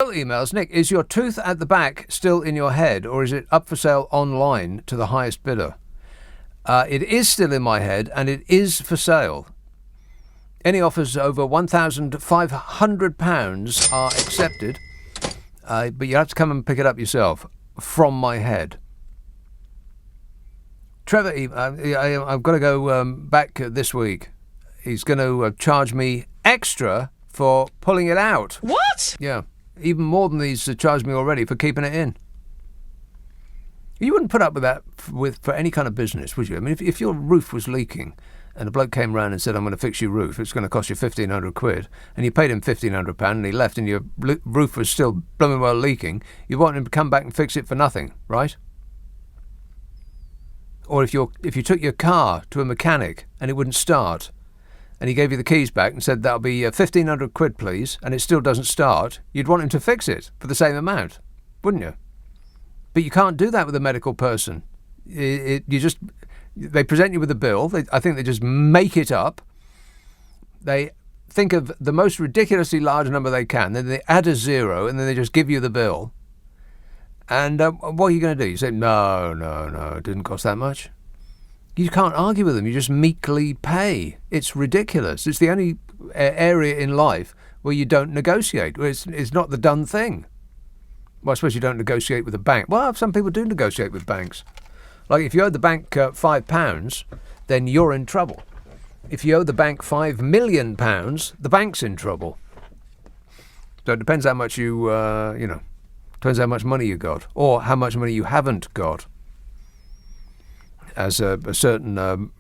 Emails. Nick, is your tooth at the back still in your head, or is it up for sale online to the highest bidder? It is still in my head, and it is for sale. Any offers over £1,500 are accepted, but you have to come and pick it up yourself from my head. Trevor, I've got to go back this week. He's going to charge me extra for pulling it out. What? Yeah, even more than he's charged me already for keeping it in. You wouldn't put up with that for any kind of business, would you? I mean, if your roof was leaking and a bloke came round and said, I'm going to fix your roof, it's going to cost you £1,500, and you paid him £1,500 and he left and your roof was still blooming well leaking, you want him to come back and fix it for nothing, right? Or if you took your car to a mechanic and it wouldn't start, and he gave you the keys back and said, that'll be £1,500, please, and it still doesn't start, you'd want him to fix it for the same amount, wouldn't you? But you can't do that with a medical person. They present you with a bill. I think they just make it up. They think of the most ridiculously large number they can, then they add a zero, and then they just give you the bill. And what are you going to do? You say, no, it didn't cost that much. You can't argue with them. You just meekly pay. It's ridiculous. It's the only area in life where you don't negotiate. Where it's not the done thing. Well, I suppose you don't negotiate with a bank. Well, some people do negotiate with banks. Like if you owe the bank £5, then you're in trouble. If you owe the bank £5 million, the bank's in trouble. So it depends how much depends how much money you got, or how much money you haven't got. As a certain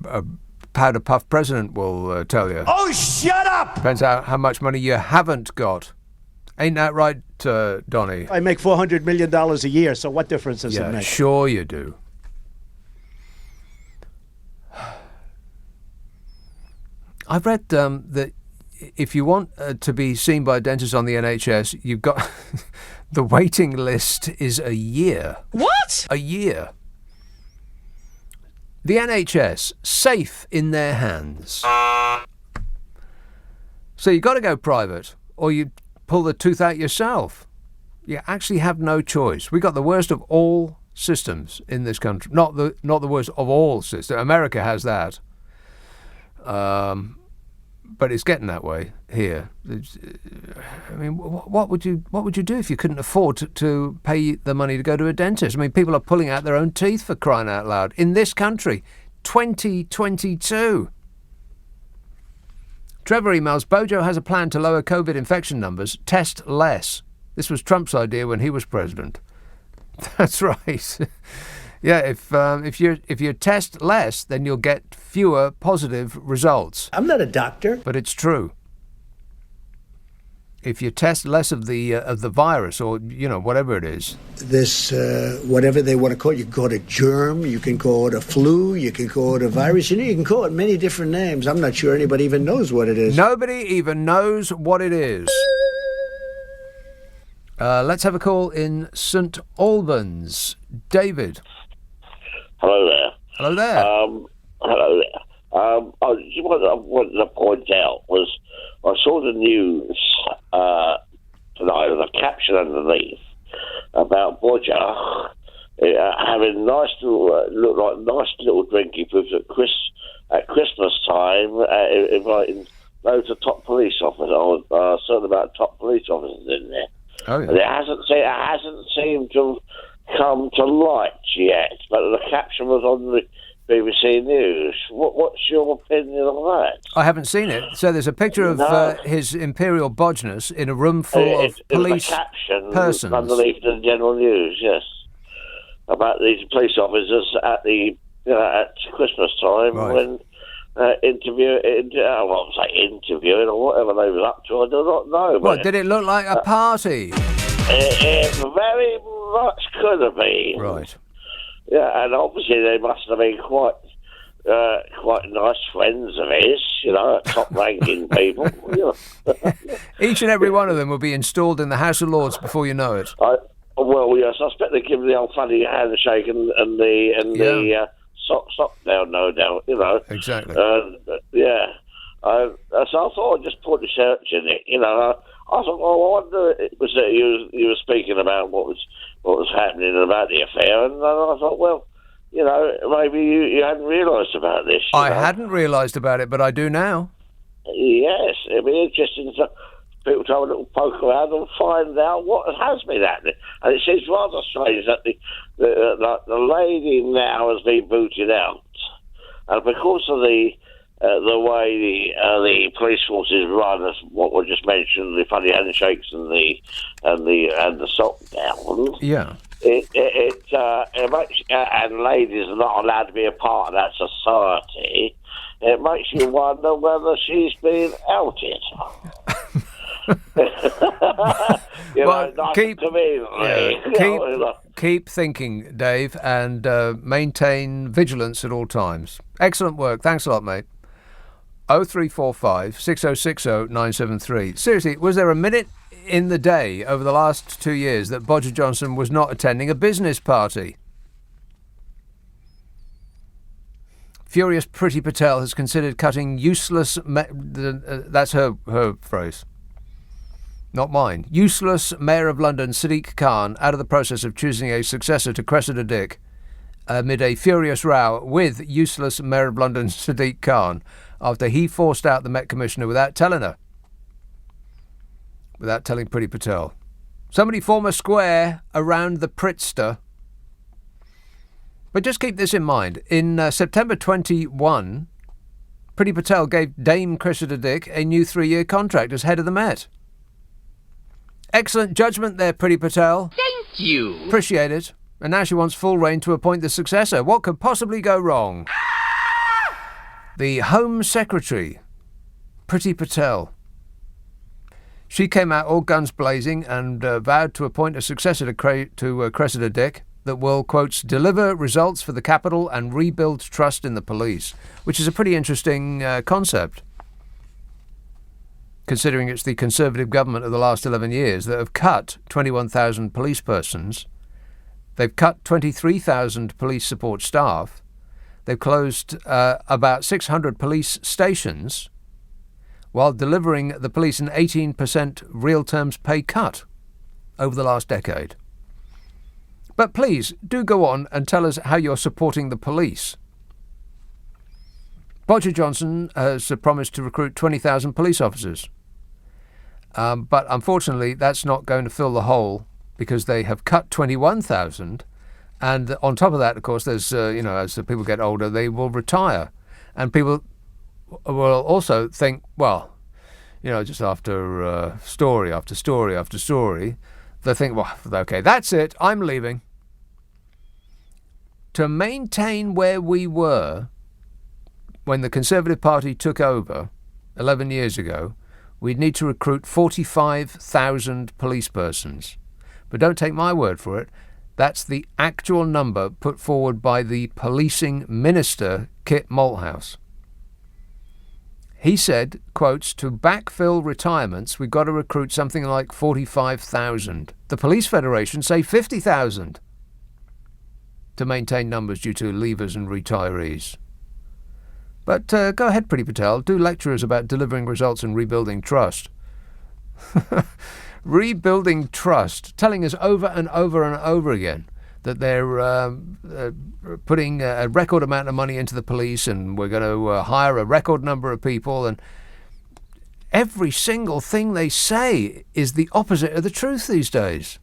powder puff president will tell you. Oh, shut up! Depends how much money you haven't got. Ain't that right, Donny? I make $400 million a year, so what difference does it make? Sure you do. I've read that if you want to be seen by a dentist on the NHS, you've got... the waiting list is a year. What? A year. The NHS, safe in their hands. So you've got to go private, or you pull the tooth out yourself. You actually have no choice. We got the worst of all systems in this country. Not the worst of all systems. America has that. But it's getting that way here. I mean, what would you do if you couldn't afford to pay the money to go to a dentist? I mean, people are pulling out their own teeth, for crying out loud, in this country, 2022. Trevor emails, Bojo has a plan to lower COVID infection numbers. Test less. This was Trump's idea when he was president. That's right. Yeah, if you test less, then you'll get fewer positive results. I'm not a doctor. But it's true. If you test less of the virus, or whatever it is. This whatever they want to call it, you can call it a germ, you can call it a flu, you can call it a virus. You can call it many different names. I'm not sure anybody even knows what it is. Nobody even knows what it is. Let's have a call in St Albans. David. Hello there. Hello there. Hello there. What I wanted to point out was I saw the news tonight with a caption underneath about Bodger having nice little drinky foods at Christmas time, inviting loads of top police officers, certain about top police officers in there. Oh, yeah. And it hasn't seemed to come to light yet, but the caption was on the BBC News. What's your opinion on that? I haven't seen it. So there's a picture of His Imperial Bodgeness in a room full of police persons. Underneath the general news, yes, about these police officers at Christmas time, right, when interviewing or whatever they was up to. I do not know. What, did it look like a party? It very much could have been. Right. Yeah, and obviously they must have been quite nice friends of his, top-ranking people. Each and every one of them will be installed in the House of Lords before you know it. Well, yes, I expect they give the old funny handshake and the sock down, no doubt, Exactly. So I thought I'd just put the search in it, I thought, well, I wonder, it was that you were speaking about what was happening about the affair, and I thought, well, you know, maybe you hadn't realised about this. I hadn't realised about it, but I do now. Yes, it'd be interesting to people to have a little poke around and find out what has been happening. And it seems rather strange that the lady now has been booted out, and because of the way the police forces run, as what we just mentioned, the funny handshakes and the sock downs. Yeah. It makes, and ladies are not allowed to be a part of that society. It makes you wonder whether she's been outed. Keep thinking, Dave, and maintain vigilance at all times. Excellent work. Thanks a lot, mate. 0345 6060 973. Seriously, was there a minute in the day over the last 2 years that Boris Johnson was not attending a business party? Furious Priti Patel has considered cutting useless... that's her phrase. Not mine. Useless Mayor of London Sadiq Khan out of the process of choosing a successor to Cressida Dick amid a furious row with useless Mayor of London Sadiq Khan after he forced out the Met Commissioner without telling her. Without telling Priti Patel. Somebody form a square around the Pritster. But just keep this in mind. In September 21, Priti Patel gave Dame Cressida Dick a new 3-year contract as head of the Met. Excellent judgment there, Priti Patel. Thank you. Appreciate it. And now she wants full reign to appoint the successor. What could possibly go wrong? The Home Secretary, Priti Patel. She came out all guns blazing and vowed to appoint a successor to Cressida Dick that will, quotes, deliver results for the capital and rebuild trust in the police, which is a pretty interesting concept, considering it's the Conservative government of the last 11 years that have cut 21,000 police persons. They've cut 23,000 police support staff. They've closed about 600 police stations while delivering the police an 18% real terms pay cut over the last decade. But please, do go on and tell us how you're supporting the police. Boris Johnson has promised to recruit 20,000 police officers. But unfortunately, that's not going to fill the hole because they have cut 21,000. And on top of that, of course, there's, as the people get older, they will retire. And people will also think, well, just after story after story after story, they think, well, okay, that's it, I'm leaving. To maintain where we were when the Conservative Party took over 11 years ago, we'd need to recruit 45,000 police persons. But don't take my word for it. That's the actual number put forward by the policing minister, Kit Malthouse. He said, quotes, to backfill retirements, we've got to recruit something like 45,000. The Police Federation say 50,000 to maintain numbers due to leavers and retirees. But go ahead, Priti Patel. Do lecture us about delivering results and rebuilding trust. Rebuilding trust, telling us over and over and over again that they're putting a record amount of money into the police and we're going to hire a record number of people. And every single thing they say is the opposite of the truth these days.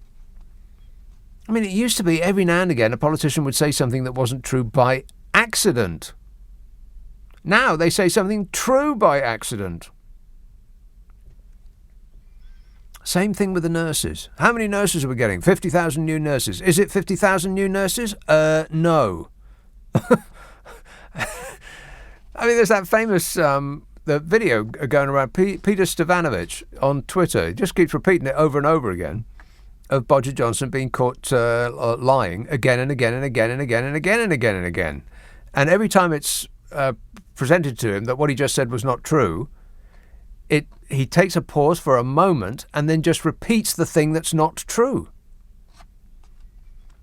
I mean, it used to be every now and again a politician would say something that wasn't true by accident. Now they say something true by accident. Same thing with the nurses. How many nurses are we getting? 50,000 new nurses. Is it 50,000 new nurses? No. I mean, there's that famous the video going around, Peter Stavanovich on Twitter. He just keeps repeating it over and over again, of Boris Johnson being caught lying again and again and again and again and again and again and again. And every time it's presented to him that what he just said was not true, he takes a pause for a moment and then just repeats the thing that's not true.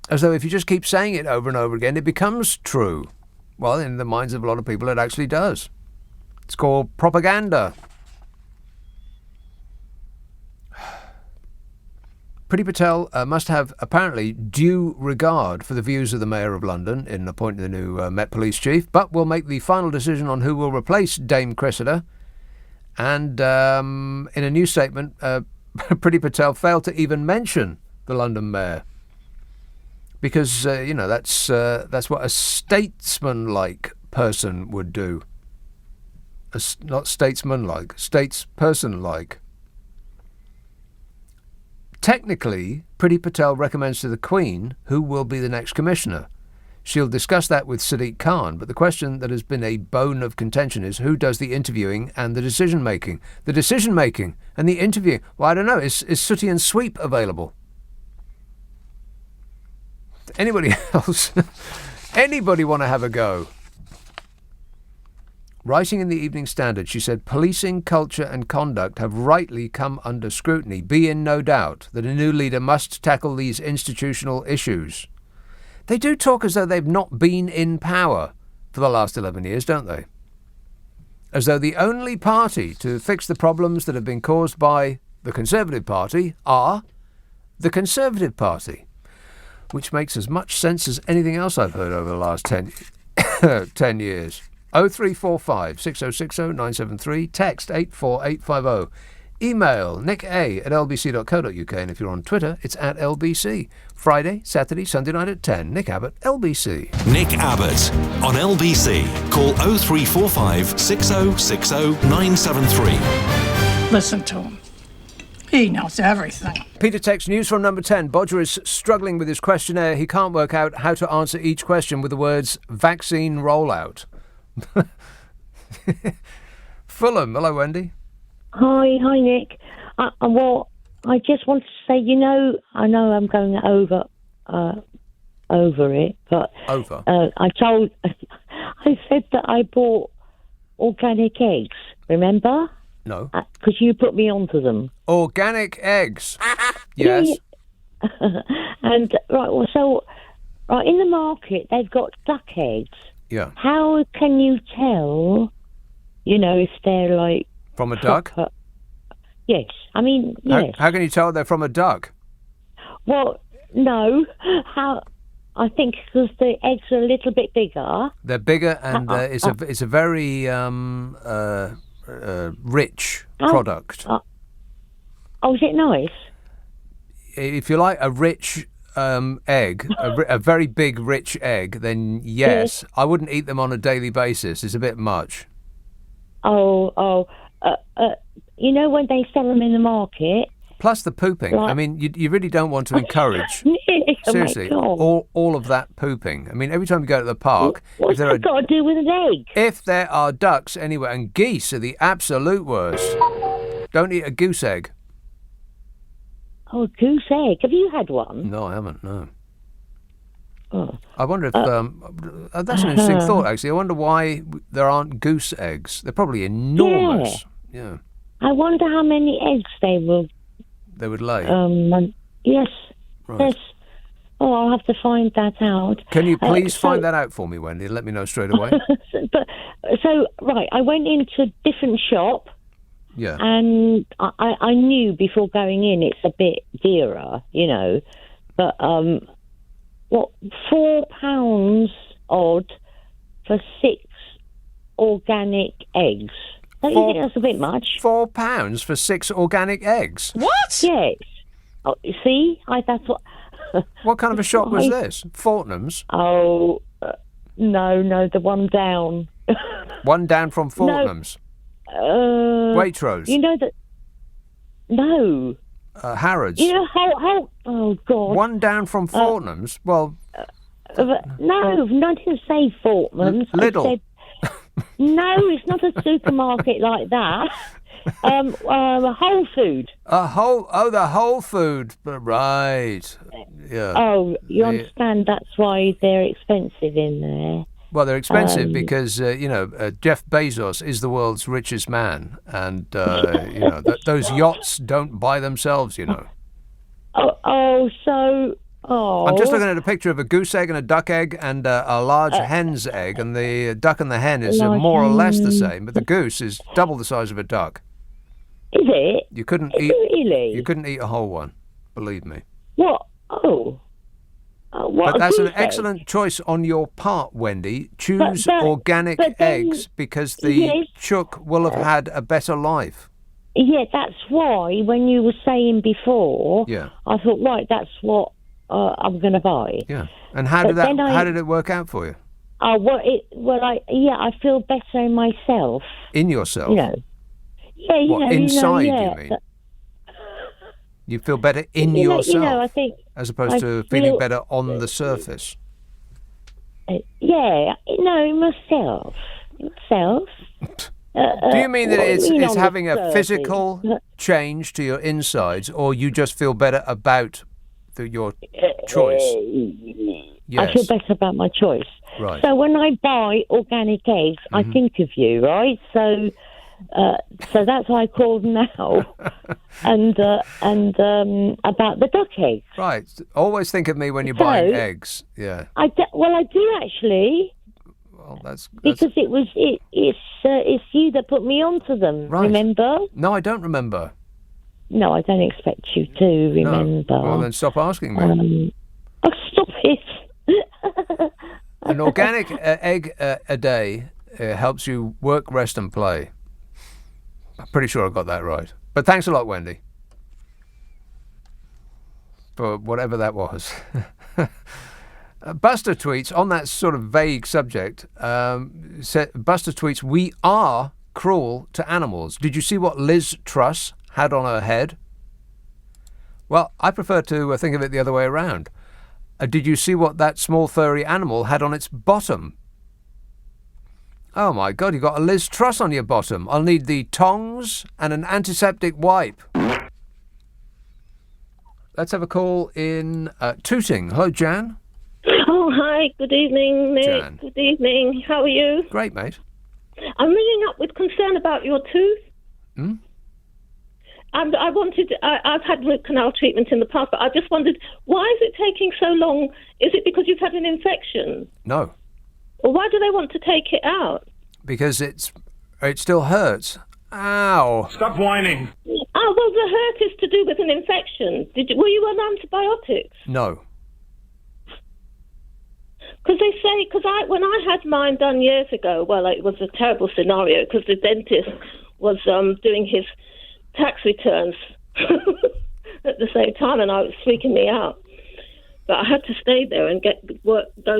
As though if you just keep saying it over and over again, it becomes true. Well, in the minds of a lot of people, it actually does. It's called propaganda. Priti Patel must have, apparently, due regard for the views of the Mayor of London in appointing the new Met Police Chief, but will make the final decision on who will replace Dame Cressida. And in a new statement, Priti Patel failed to even mention the London Mayor. Because, that's what a statesman-like person would do. Not statesman-like, statesperson-like. Technically, Priti Patel recommends to the Queen who will be the next commissioner. She'll discuss that with Sadiq Khan, but the question that has been a bone of contention is who does the interviewing and the decision-making? The decision-making and the interviewing. Well, I don't know. Is Sooty and Sweep available? Anybody else? Anybody want to have a go? Writing in the Evening Standard, she said, policing, culture and conduct have rightly come under scrutiny. Be in no doubt that a new leader must tackle these institutional issues. They do talk as though they've not been in power for the last 11 years, don't they? As though the only party to fix the problems that have been caused by the Conservative Party are the Conservative Party, which makes as much sense as anything else I've heard over the last 10 years. 0345 6060 973, text 84850, email nicka@lbc.co.uk, and if you're on Twitter, it's @LBC. Friday, Saturday, Sunday night at 10. Nick Abbott, LBC. Nick Abbott on LBC. Call 0345 6060 973. Listen to him. He knows everything. Peter texts news from number 10. Bodger is struggling with his questionnaire. He can't work out how to answer each question with the words vaccine rollout. Fulham. Hello, Wendy. Hi, Nick. I just want to say, I know I'm going over it, but I said that I bought organic eggs. Remember? No. Because you put me onto them. Organic eggs. Yes. And right in the market they've got duck eggs. Yeah. How can you tell? If they're like from a duck? Yes. I mean, yes. How can you tell they're from a duck? Well, no. How? I think because the eggs are a little bit bigger. They're bigger, and it's a very rich product. Is it nice? If you like a rich egg, a very big rich egg, then yes. I wouldn't eat them on a daily basis. It's a bit much. When they sell them in the market. Plus the pooping. I mean, you really don't want to encourage, seriously, all of that pooping. I mean, every time you go to the park... What's that got to do with an egg? If there are ducks anywhere, and geese are the absolute worst. Don't eat a goose egg. Oh, goose egg. Have you had one? No, I haven't, no. Oh. I wonder if... that's an interesting thought, actually. I wonder why there aren't goose eggs. They're probably enormous. Yeah. I wonder how many eggs they would lay. Yes. Right. Yes. Oh, I'll have to find that out. Can you please find that out for me, Wendy? Let me know straight away. I went into a different shop. Yeah. And I knew before going in it's a bit dearer, But £4 odd for 6 organic eggs. Don't you think that's a bit much? £4 for 6 organic eggs? What? Yes. Oh, see? That's what... What kind of a shop was this? Fortnum's? Oh, no, the one down. One down from Fortnum's? Waitrose? No. Harrods? How... Oh, God. One down from Fortnum's? Well... no, I didn't say Fortnum's. Lidl? I said, no, it's not a supermarket like that. Whole Food. The Whole Food. Right. Yeah. Oh, you understand that's why they're expensive in there. Well, they're expensive because, Jeff Bezos is the world's richest man. And, those yachts don't buy themselves, I'm just looking at a picture of a goose egg and a duck egg and a large hen's egg, and the duck and the hen is more or less the same, but the goose is double the size of a duck. Is it? You couldn't Really? You couldn't eat a whole one. believe me. What? Oh. What But that's an goose egg? excellent choice on your part, Wendy. Choose but- organic but then- eggs because the Yes. chook will have had a better life. Yeah, that's why when you were saying before, Yeah. I thought, right, that's what I'm going to buy. Yeah. And how But did then how did it work out for you? I feel better in myself. In yourself? You know. Yeah, you What, know. inside, yeah. you mean? You feel better in You know, yourself I think as opposed I to feeling feel- better on the surface. Yeah, no, myself. Do you mean that it's on the having a surface. physical change to your insides, or you just feel better about your choice? Yes. I feel better about my choice. Right. So when I buy organic eggs, I think of you, right? So that's why I called now, and about the duck eggs. Right. Always think of me when you're buying eggs. Yeah. I do actually, Well, that's because it's you that put me onto them. Right. Remember? No, I don't remember. No, I don't expect you to remember. No. Well, then stop asking me. Oh, stop it. An organic egg a day helps you work, rest, and play. I'm pretty sure I got that right. But thanks a lot, Wendy, for whatever that was. Buster tweets, on that sort of vague subject, Buster tweets, we are cruel to animals. Did you see what Liz Truss had on her head? Well, I prefer to think of it the other way around. Did you see what that small furry animal had on its bottom? Oh my God, you got a Liz Truss on your bottom. I'll need the tongs and an antiseptic wipe. Let's have a call in Tooting. Hello, Jan. Oh, hi. Good evening, Nick. Jan. Good evening. How are you? Great, mate. I'm ringing up with concern about your tooth. Hmm? And I've had root canal treatment in the past, but I just wondered, why is it taking so long? Is it because you've had an infection? No, Or why do they want to take it out? because it still hurts. Ow. Stop whining. Oh, well, the hurt is to do with an infection. Were you on antibiotics? No. Because they say, when I had mine done years ago, well, it was a terrible scenario because the dentist was doing his tax returns at the same time, and it was freaking me out. But I had to stay there and go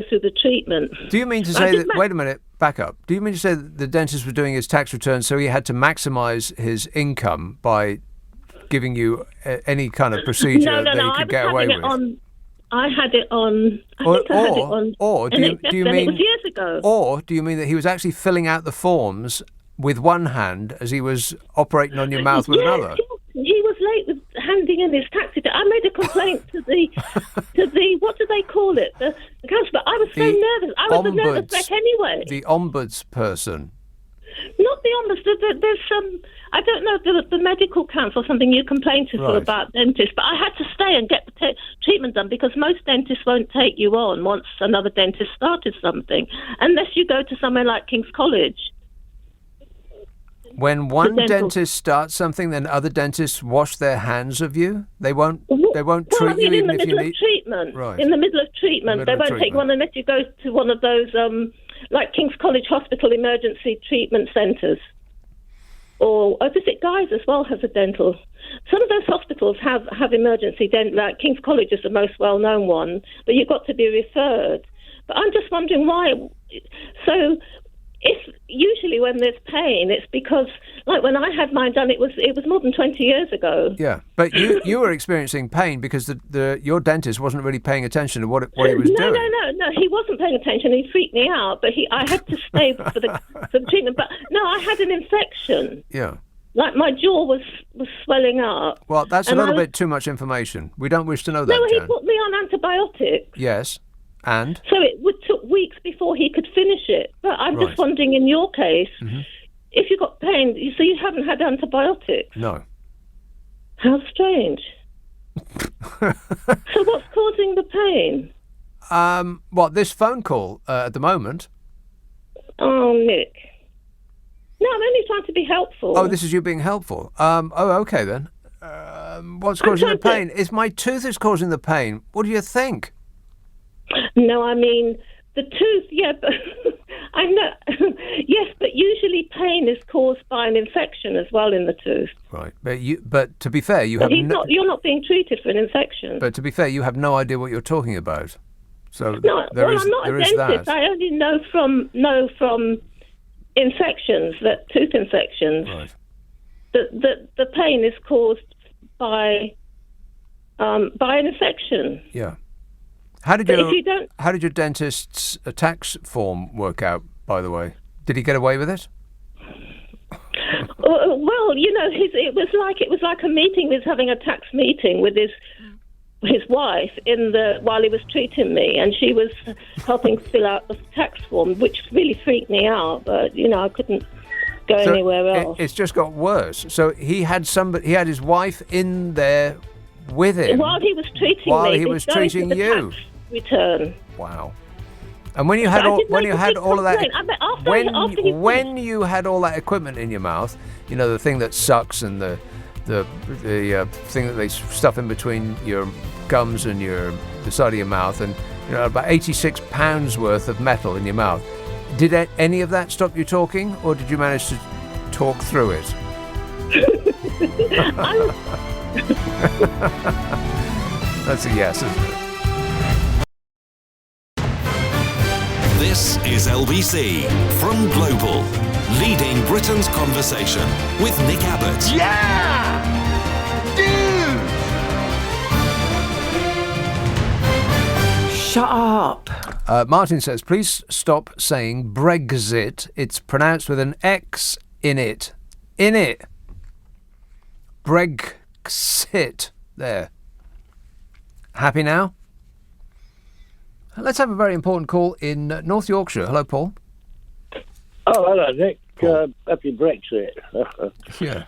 through the treatment. Do you mean to say that? Wait a minute, back up. Do you mean to say that the dentist was doing his tax return, so he had to maximise his income by giving you any kind of procedure that he could get away with? I had it on. Or do you mean? It was years ago. Or do you mean that he was actually filling out the forms with one hand as he was operating on your mouth with another? He was late with handing in his tax return. I made a complaint to the what do they call it? The council. But I was so nervous. I was a nervous wreck anyway. The ombudsperson. Not the ombuds. There's some. I don't know the medical council or something you complain to for about dentists. But I had to stay and get the treatment done because most dentists won't take you on once another dentist started something, unless you go to somewhere like King's College. When one dentist starts something, then other dentists wash their hands of you. They won't treat you even if you need. Treatment. In the middle of treatment, they won't take one unless you go to one of those, like King's College Hospital emergency treatment centres. Or Visit Guy's as well has a dental. Some of those hospitals have emergency dental. Like King's College is the most well-known one, but you've got to be referred. But I'm just wondering why. So. If usually when there's pain, it's because, like when I had mine done, it was more than 20 years ago. Yeah, but you were experiencing pain because your dentist wasn't really paying attention to what he was doing. No, he wasn't paying attention. He freaked me out, but I had to stay for the treatment. But no, I had an infection. Yeah. Like my jaw was swelling up. Well, that's a little bit too much information. We don't wish to know that. No, he Jan. put me on antibiotics. Yes. And? So it took weeks before he could finish it. But I'm just wondering, in your case, if you got pain, so you haven't had antibiotics? No. How strange. So what's causing the pain? This phone call at the moment. Oh, Nick. No, I'm only trying to be helpful. Oh, this is you being helpful. Okay then. What's causing the pain? If my tooth is causing the pain, what do you think? No, I mean, the tooth, yeah, but I know, yes, but usually pain is caused by an infection as well in the tooth. Right, but to be fair, you're not being treated for an infection. But to be fair, you have no idea what you're talking about. So I'm not a dentist. I only know from infections, that tooth infections, right, that the pain is caused by an infection. Yeah. How did your dentist's tax form work out, by the way? Did he get away with it? Well, it was like a meeting. He was having a tax meeting with his wife while he was treating me, and she was helping fill out the tax form, which really freaked me out. But I couldn't go anywhere else. It's just got worse. So he had his wife in there with him while he was treating me. While he was treating you. Tax return. Wow. And when you had all of that, when you had all that equipment in your mouth, the thing that sucks and the thing that they stuff in between your gums and the side of your mouth, and about 86 pounds worth of metal in your mouth. Did any of that stop you talking, or did you manage to talk through it? That's a yes, isn't it? This is LBC from Global, leading Britain's conversation with Nick Abbott. Yeah! Dude! Shut up. Martin says, please stop saying Brexit. It's pronounced with an X in it. In it. Brexit. There. Happy now? Let's have a very important call in North Yorkshire. Hello, Paul. Oh, hello, Nick. Happy Brexit. Yeah.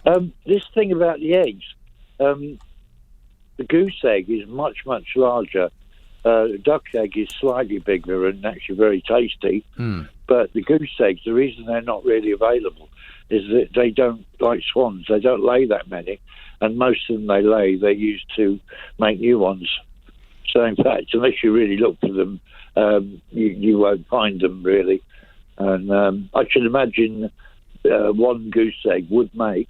This thing about the eggs. The goose egg is much, much larger. The duck egg is slightly bigger and actually very tasty. But the goose eggs, the reason they're not really available is that they don't, like swans, they don't lay that many. And most of them they lay, they're used to make new ones. So, in fact, unless you really look for them, you won't find them, really. And I should imagine one goose egg would make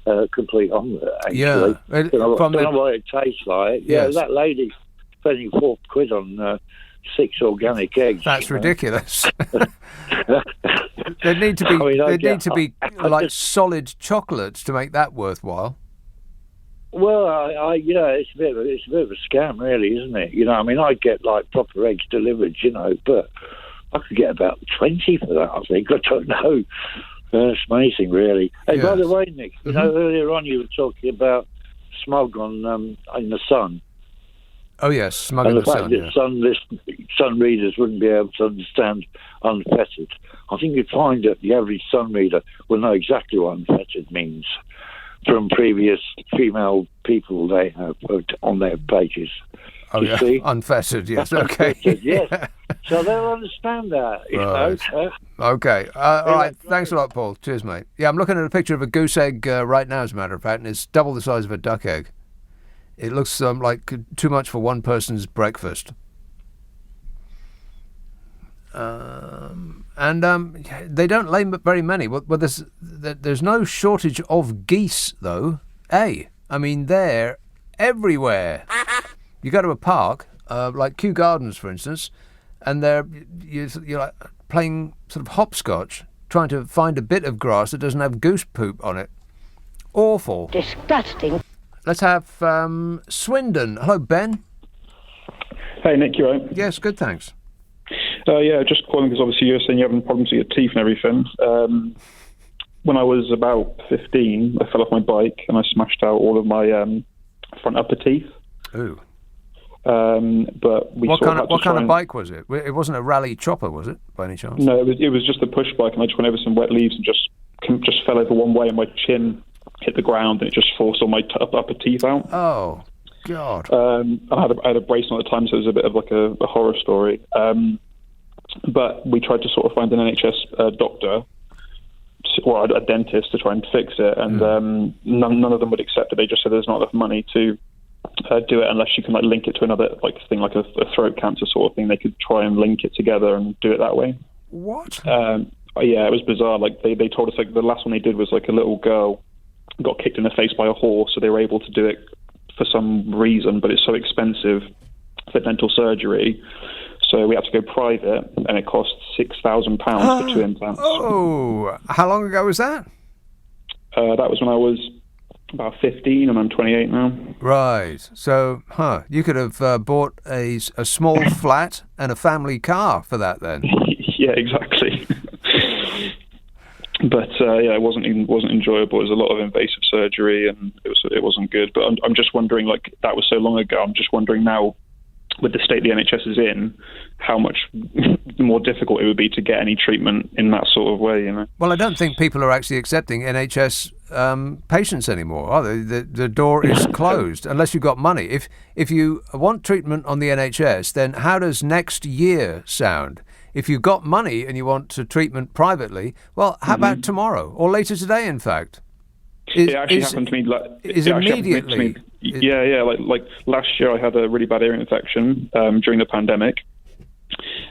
a complete omelette, actually. Yeah. Don't know what it tastes like. Yes. Yeah, that lady spending £4 on 6 organic eggs. That's ridiculous. They need to be like solid chocolates to make that worthwhile. Well, it's a bit of a scam, really, isn't it? I get like proper eggs delivered, but I could get about 20 for that. I think. I don't know. It's amazing, really. Hey, by the way, Nick, earlier on you were talking about smog in the sun. Oh yes, smug in the sun. And the fact that sun readers wouldn't be able to understand unfettered. I think you'd find that the average sun reader will know exactly what unfettered means from previous female people they have put on their pages. Oh, yeah. See? Unfettered, yes, okay. Yes. So they'll understand that, right. Okay. All right. Thanks a lot, Paul. Cheers, mate. Yeah, I'm looking at a picture of a goose egg right now, as a matter of fact, and it's double the size of a duck egg. It looks like too much for one person's breakfast. And they don't lay very many. Well, there's no shortage of geese, though. I mean, they're everywhere. You go to a park, like Kew Gardens, for instance, and you're like playing sort of hopscotch, trying to find a bit of grass that doesn't have goose poop on it. Awful. Disgusting. Let's have Swindon. Hello, Ben. Hey, Nick, you right? Yes, good, thanks. Yeah, just calling because obviously you're saying you're having problems with your teeth and everything. When I was about 15, I fell off my bike and I smashed out all of my front upper teeth. Ooh. But we what kind of bike was it? It wasn't a rally chopper, was it, by any chance? No, it was just a push bike, and I just went over some wet leaves and just fell over one way, and my chin hit the ground, and it just forced all my upper teeth out. Oh, God. I had a brace on at the time, so it was a bit of like a horror story. But we tried to sort of find an NHS doctor a dentist to try and fix it, and none of them would accept it. They just said there's not enough money to do it unless you can link it to another thing like a throat cancer sort of thing. They could try and link it together and do it that way. What? Yeah, it was bizarre. They told us the last one they did was a little girl got kicked in the face by a horse, so they were able to do it for some reason, but it's so expensive for dental surgery. So we had to go private, and it cost £6,000 for 2 implants. Oh, how long ago was that? That was when I was about 15, and I'm 28 now. Right. So, you could have bought a small flat and a family car for that then. Yeah, exactly. But it wasn't enjoyable. It was a lot of invasive surgery, and it wasn't good. But I'm just wondering, that was so long ago. I'm just wondering now, with the state the NHS is in, how much more difficult it would be to get any treatment in that sort of way, Well, I don't think people are actually accepting NHS patients anymore, are they? The door is closed unless you've got money. If you want treatment on the NHS, then how does next year sound? If you've got money and you want treatment privately, well, how about tomorrow or later today, in fact? It actually happened to me. Immediately. Yeah. Like last year, I had a really bad ear infection during the pandemic,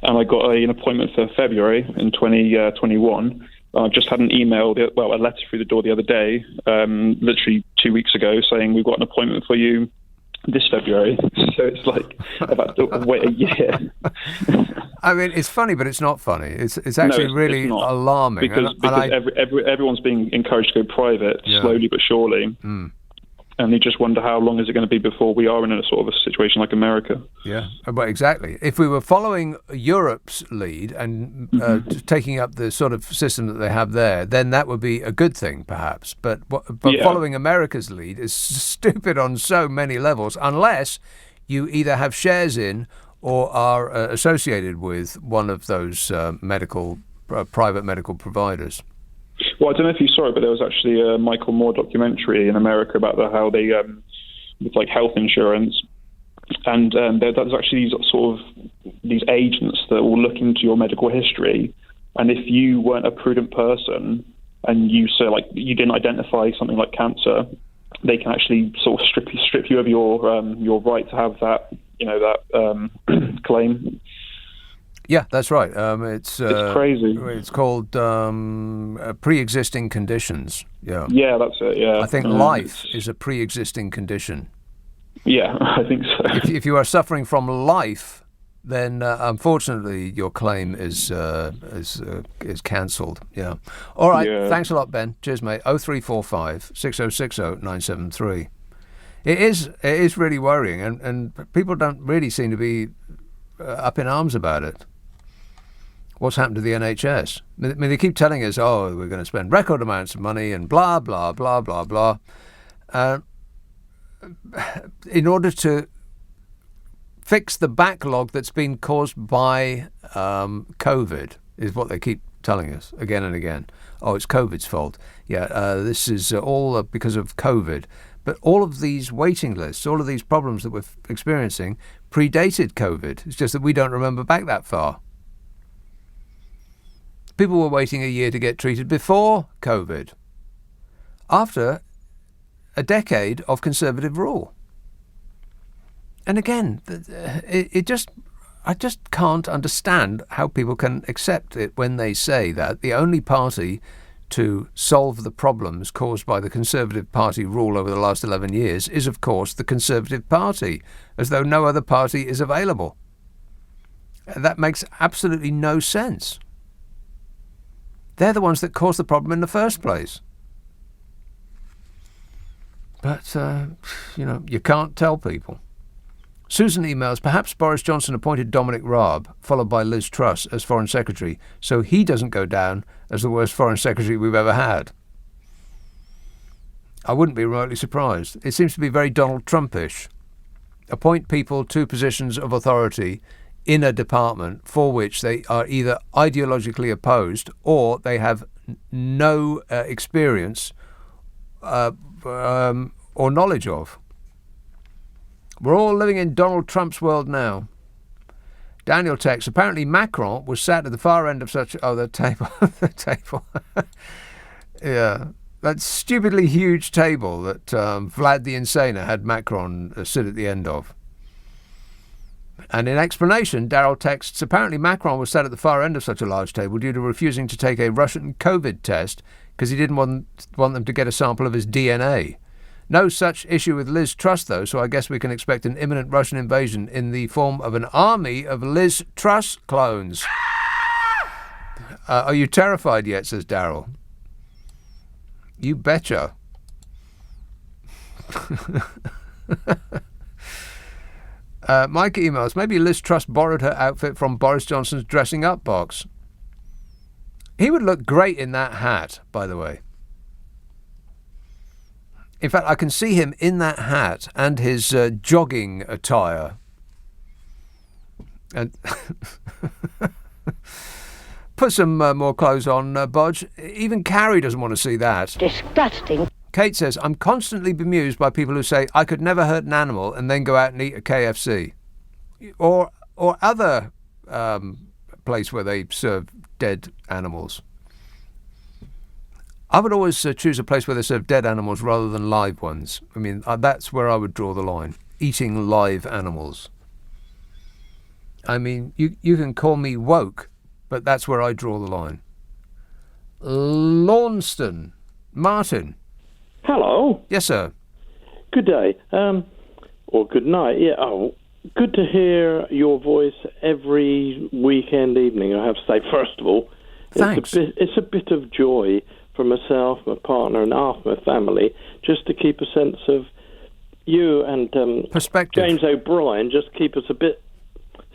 and I got an appointment for February in 2021. I just had an email, a letter through the door the other day, literally 2 weeks ago, saying we've got an appointment for you this February. So it's I've had to wait a year. I mean, it's funny, but it's not funny. It's actually really alarming. Because everyone's being encouraged to go private, slowly but surely. And you just wonder how long is it going to be before we are in a sort of a situation like America. Yeah, well, exactly. If we were following Europe's lead and taking up the sort of system that they have there, then that would be a good thing, perhaps. But following America's lead is stupid on so many levels, unless you either have shares in or are associated with one of those private medical providers. Well, I don't know if you saw it, but there was actually a Michael Moore documentary in America about how they, with health insurance, and there's actually these agents that will look into your medical history, and if you weren't a prudent person and you you didn't identify something like cancer, they can actually sort of strip you of your right to have that claim. Yeah, that's right. It's crazy. It's called pre-existing conditions. Yeah. Yeah, that's it. Yeah. I think life is a pre-existing condition. Yeah, I think so. If you are suffering from life, then unfortunately your claim is cancelled. Yeah. All right. Yeah. Thanks a lot, Ben. Cheers, mate. 0345 6060 973. It is really worrying, and people don't really seem to be up in arms about it. What's happened to the NHS? I mean, they keep telling us, we're going to spend record amounts of money and blah, blah, blah, blah, blah. In order to fix the backlog that's been caused by COVID, is what they keep telling us again and again. Oh, it's COVID's fault. Yeah, this is all because of COVID. But all of these waiting lists, all of these problems that we're experiencing predated COVID. It's just that we don't remember back that far. People were waiting a year to get treated before COVID, after a decade of Conservative rule. And again, I just can't understand how people can accept it when they say that the only party to solve the problems caused by the Conservative Party rule over the last 11 years is, of course, the Conservative Party, as though no other party is available. That makes absolutely no sense. They're the ones that caused the problem in the first place. But, you can't tell people. Susan emails, perhaps Boris Johnson appointed Dominic Raab, followed by Liz Truss, as Foreign Secretary, so he doesn't go down as the worst Foreign Secretary we've ever had. I wouldn't be remotely surprised. It seems to be very Donald Trumpish. Appoint people to positions of authority in a department for which they are either ideologically opposed or they have no experience or knowledge of. We're all living in Donald Trump's world now. Daniel texts, apparently Macron was sat at the far end of the table. Yeah. That stupidly huge table that Vlad the Insaner had Macron sit at the end of. And in explanation, Daryl texts, apparently Macron was sat at the far end of such a large table due to refusing to take a Russian COVID test because he didn't want them to get a sample of his DNA. No such issue with Liz Truss, though, so I guess we can expect an imminent Russian invasion in the form of an army of Liz Truss clones. Are you terrified yet, says Daryl. You betcha. Mike emails, maybe Liz Truss borrowed her outfit from Boris Johnson's dressing up box. He would look great in that hat, by the way. In fact, I can see him in that hat and his jogging attire. And put some more clothes on, Bodge. Even Carrie doesn't want to see that. Disgusting. Kate says, I'm constantly bemused by people who say, I could never hurt an animal and then go out and eat a KFC. Or other place where they serve dead animals. I would always choose a place where they serve dead animals rather than live ones. I mean, that's where I would draw the line. Eating live animals. I mean, you can call me woke, but that's where I draw the line. Launceston. Martin. Hello. Yes, sir. Good day. Or good night. Yeah. Oh, good to hear your voice every weekend evening, I have to say, first of all. Thanks. It's a bit of joy for myself, my partner, and half my family, just to keep a sense of you and perspective. James O'Brien, just keep us a bit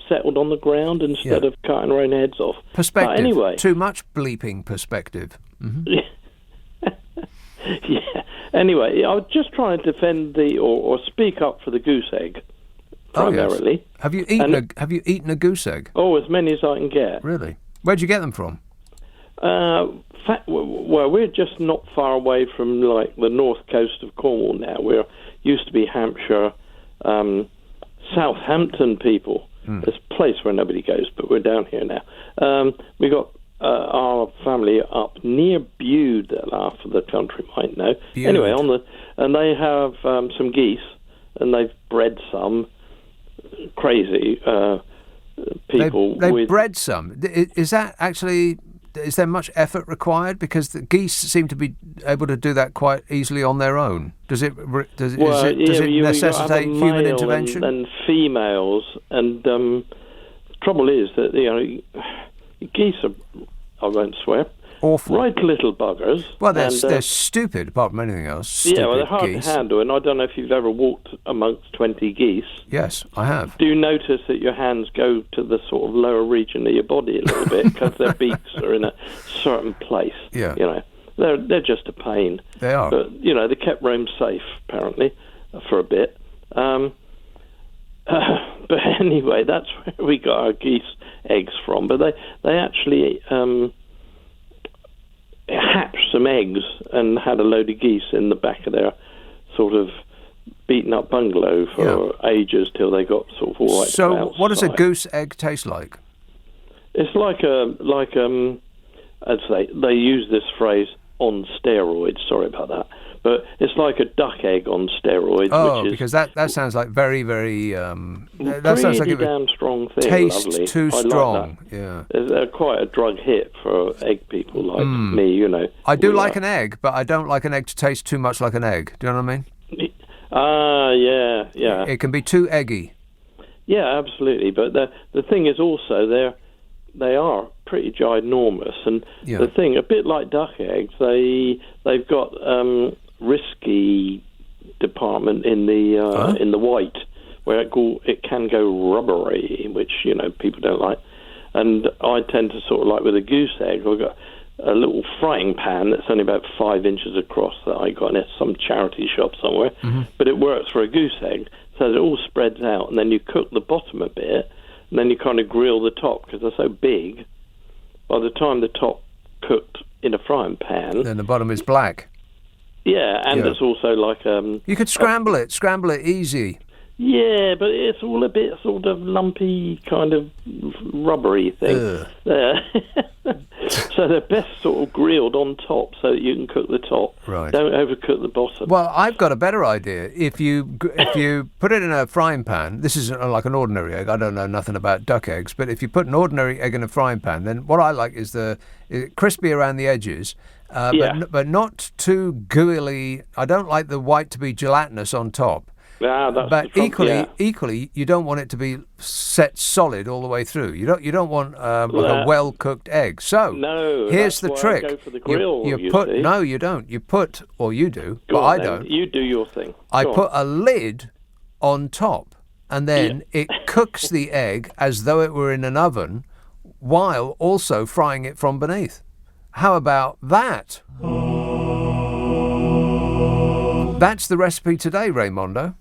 settled on the ground instead of cutting our own heads off. Perspective. But anyway. Too much bleeping perspective. Mm-hmm. Yeah. Anyway, I was just trying to defend or speak up for the goose egg, primarily. Oh, yes. Have you eaten a goose egg? Oh, as many as I can get. Really? Where'd you get them from? Well, we're just not far away from like the north coast of Cornwall now. We used to be Hampshire, Southampton people. There's a place where nobody goes, but we're down here now. We got our family up near Bude, that half of the country might know. Bude. Anyway, and they have some geese, and they've bred some crazy people. They've bred some. Is that actually? Is there much effort required? Because the geese seem to be able to do that quite easily on their own. Does it necessitate human intervention? And females, and trouble is that geese are, I won't swear, awful, right little buggers. Well, they're stupid, apart from anything else. Stupid they're hard geese. to handle, and I don't know if you've ever walked amongst 20 geese. Yes, I have. Do you notice that your hands go to the sort of lower region of your body a little bit because their beaks are in a certain place? Yeah. They're just a pain. They are. But they kept Rome safe apparently for a bit. But anyway, that's where we got our geese eggs from. But they actually hatched some eggs and had a load of geese in the back of their sort of beaten up bungalow for ages till they got sort of all right. So what does a goose egg taste like? It's like I'd say they use this phrase on steroids. Sorry about that. But it's like a duck egg on steroids. Oh, which is because that sounds like very, very... that sounds like a damn strong thing. Taste lovely. too I strong. Like that. Yeah. It's quite a drug hit for egg people like me, I do like an egg, but I don't like an egg to taste too much like an egg. Do you know what I mean? Yeah. It can be too eggy. Yeah, absolutely. But the thing is also they are pretty ginormous, and the thing, a bit like duck eggs, they've got risky department in the white where it can go rubbery, which people don't like. And I tend to sort of like with a goose egg, I've got a little frying pan that's only about 5 inches across that I got in some charity shop somewhere, but it works for a goose egg, so it all spreads out, and then you cook the bottom a bit, and then you kind of grill the top because they're so big. By the time the top cooked in a frying pan, then the bottom is black. Yeah, and it's also like you could scramble it easy. Yeah, but it's all a bit sort of lumpy, kind of rubbery thing. So they're best sort of grilled on top so that you can cook the top. Right. Don't overcook the bottom. Well, I've got a better idea. If you put it in a frying pan, this is like an ordinary egg. I don't know nothing about duck eggs, but if you put an ordinary egg in a frying pan, then what I like is crispy around the edges, but not too gooey. I don't like the white to be gelatinous on top. But equally, you don't want it to be set solid all the way through. You don't want like a well cooked egg. So here's the trick. I go for the grill, you put see. No, you don't. You put, or you do, Go but on, I then. don't. You do your thing. I put a lid on top, and then it cooks the egg as though it were in an oven, while also frying it from beneath. How about that? That's the recipe today, Raymondo.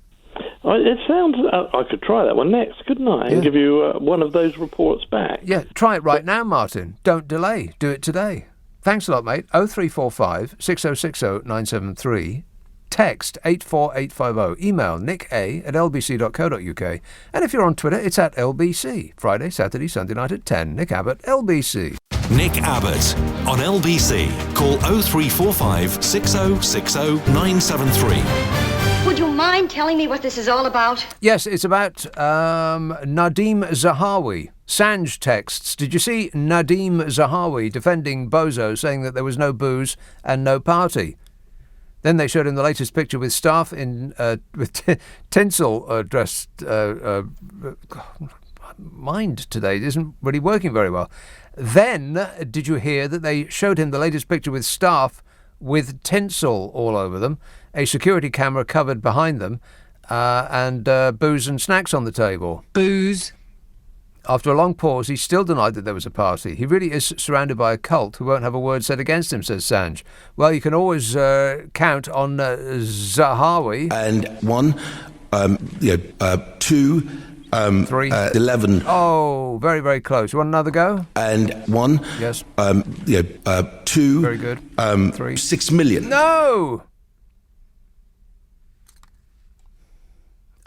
It sounds... I could try that one next, couldn't I? And give you one of those reports back. Yeah, try it right now, Martin. Don't delay. Do it today. Thanks a lot, mate. 0345 6060 973. Text 84850. Email nicka@lbc.co.uk. And if you're on Twitter, it's at LBC. Friday, Saturday, Sunday night at 10. Nick Abbott, LBC. Nick Abbott on LBC. Call 0345 6060 973. Would you mind telling me what this is all about? Yes, it's about Nadim Zahawi. Sanj texts, did you see Nadim Zahawi defending Bozo, saying that there was no booze and no party? Then they showed him the latest picture with staff in with tinsel dressed. Mind today isn't really working very well. Then, did you hear that they showed him the latest picture with staff with tinsel all over them, a security camera covered behind them, and booze and snacks on the table? Booze. After a long pause, he still denied that there was a party. He really is surrounded by a cult who won't have a word said against him, says Sanj. Well, you can always count on Zahawi. And 1, 2, 3, 11. Oh, very, very close. You want another go? And 1, yes. 2, very good. 3, 6 million. No!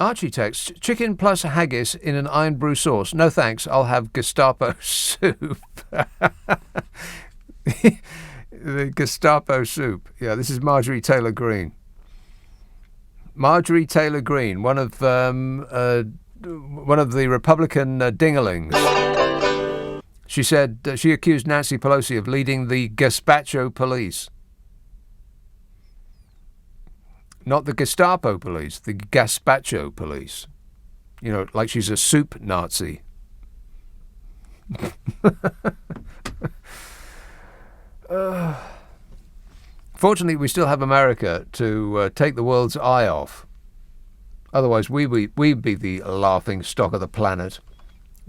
Archie texts, chicken plus haggis in an iron brew sauce. No thanks, I'll have Gestapo soup. The Gestapo soup. Yeah, this is Marjorie Taylor Greene. Marjorie Taylor Greene, one of the Republican dingalings. She said she accused Nancy Pelosi of leading the Gazpacho police. Not the Gestapo police, the Gazpacho police. You know, like she's a soup Nazi. Fortunately, we still have America to take the world's eye off. Otherwise, we'd be the laughing stock of the planet.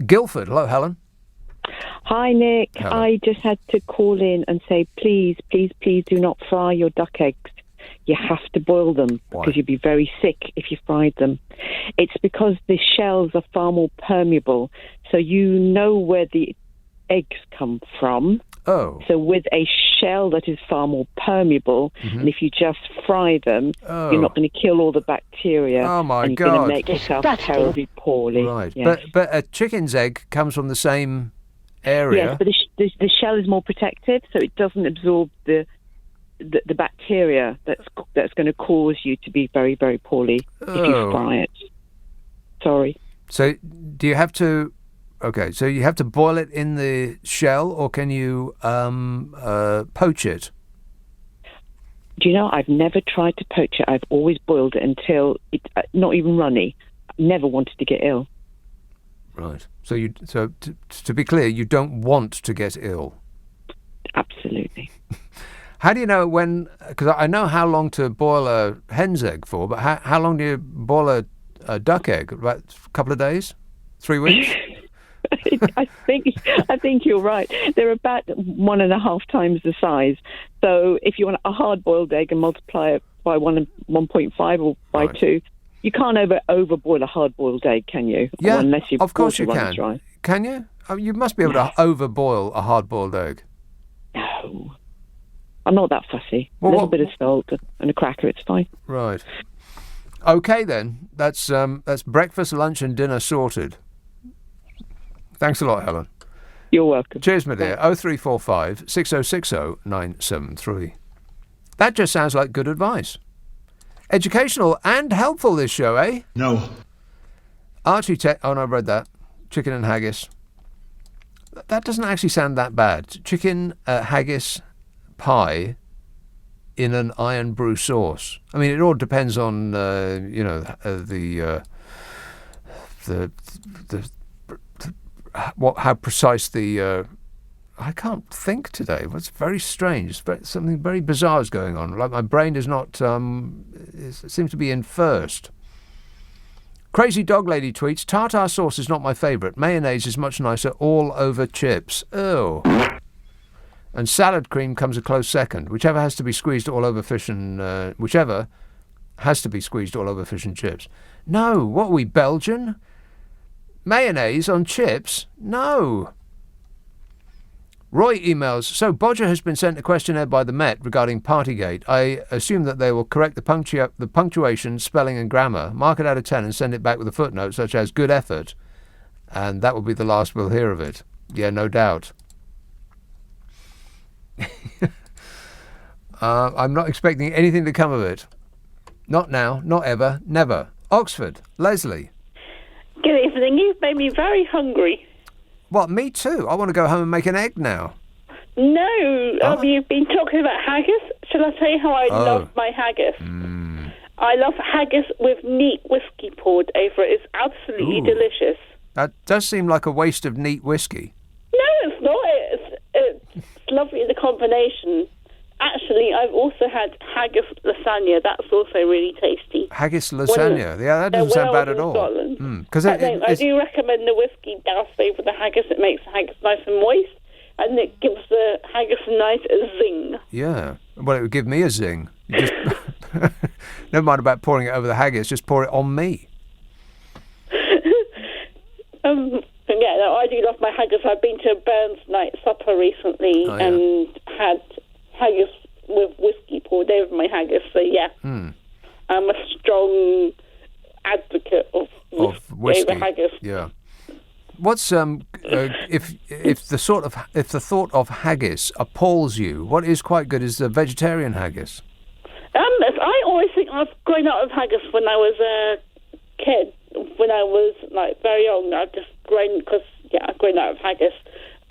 Guildford, hello, Helen. Hi, Nick. Hello. I just had to call in and say, please, please, please do not fry your duck eggs. You have to boil them. Why? Because you'd be very sick if you fried them. It's because the shells are far more permeable, so you know where the eggs come from. Oh. So with a shell that is far more permeable, and if you just fry them, you're not going to kill all the bacteria. Oh, my and God. you're going to make yourself terribly poorly. Right. Yes. But a chicken's egg comes from the same area. Yes, but the shell is more protective, so it doesn't absorb the bacteria that's going to cause you to be very, very poorly if you fry it. Sorry. So do you have to... Okay, so you have to boil it in the shell, or can you poach it? Do you know, I've never tried to poach it. I've always boiled it until it's not even runny. Never wanted to get ill. Right. So to be clear, you don't want to get ill. Absolutely. How do you know when? Because I know how long to boil a hen's egg for, but how long do you boil a duck egg? About a couple of days, 3 weeks. I think you're right. They're about 1.5 times the size. So if you want a hard-boiled egg and multiply it by 1.5 or by 2, you can't overboil a hard-boiled egg, can you? Yeah, unless you of course you water can. runs dry. Can you? You must be able to overboil a hard-boiled egg. No, I'm not that fussy. A little bit of salt and a cracker, it's fine. Right. Okay then. That's breakfast, lunch, and dinner sorted. Thanks a lot, Helen. You're welcome. Cheers, my dear. 0345 6060 973. That just sounds like good advice. Educational and helpful, this show, eh? No. Archie oh, no, I read that. Chicken and haggis. That doesn't actually sound that bad. Chicken, haggis, pie in an iron brew sauce. I mean, it all depends on, how precise the... I can't think today. It's very strange. Something very bizarre is going on. Like my brain is not... it seems to be in first. Crazy Dog Lady tweets, tartar sauce is not my favourite. Mayonnaise is much nicer all over chips. Ew. And salad cream comes a close second. Whichever has to be squeezed all over fish and... whichever has to be squeezed all over fish and chips. No, what are we, Belgian? Mayonnaise on chips? No. Roy emails, so Bodger has been sent a questionnaire by the Met regarding Partygate. I assume that they will correct the punctuation, spelling and grammar, mark it out of 10 and send it back with a footnote such as good effort. And that will be the last we'll hear of it. Yeah, no doubt. I'm not expecting anything to come of it. Not now, not ever, never. Oxford, Leslie. Good evening. You've made me very hungry. What, me too? I want to go home and make an egg now. No, you've been talking about haggis. Shall I tell you how I love my haggis? I love haggis with neat whiskey poured over it. It's absolutely delicious. That does seem like a waste of neat whiskey. No, it's not. It's lovely, the combination. Actually, I've also had haggis lasagna. That's also really tasty. Haggis lasagna? Yeah, that doesn't sound bad at all. I do recommend the whiskey doused over the haggis. It makes the haggis nice and moist, and it gives the haggis a nice zing. Yeah. Well, it would give me a zing. You just never mind about pouring it over the haggis, just pour it on me. Yeah, no, I do love my haggis. I've been to a Burns night supper recently and had haggis with whiskey poured over my haggis. So yeah, I'm a strong advocate of whiskey over haggis. Yeah. What's if the thought of haggis appalls you? What is quite good is the vegetarian haggis. I always think I've grown out of haggis when I was a kid. When I was like very young, I've just grown I've grown out of haggis,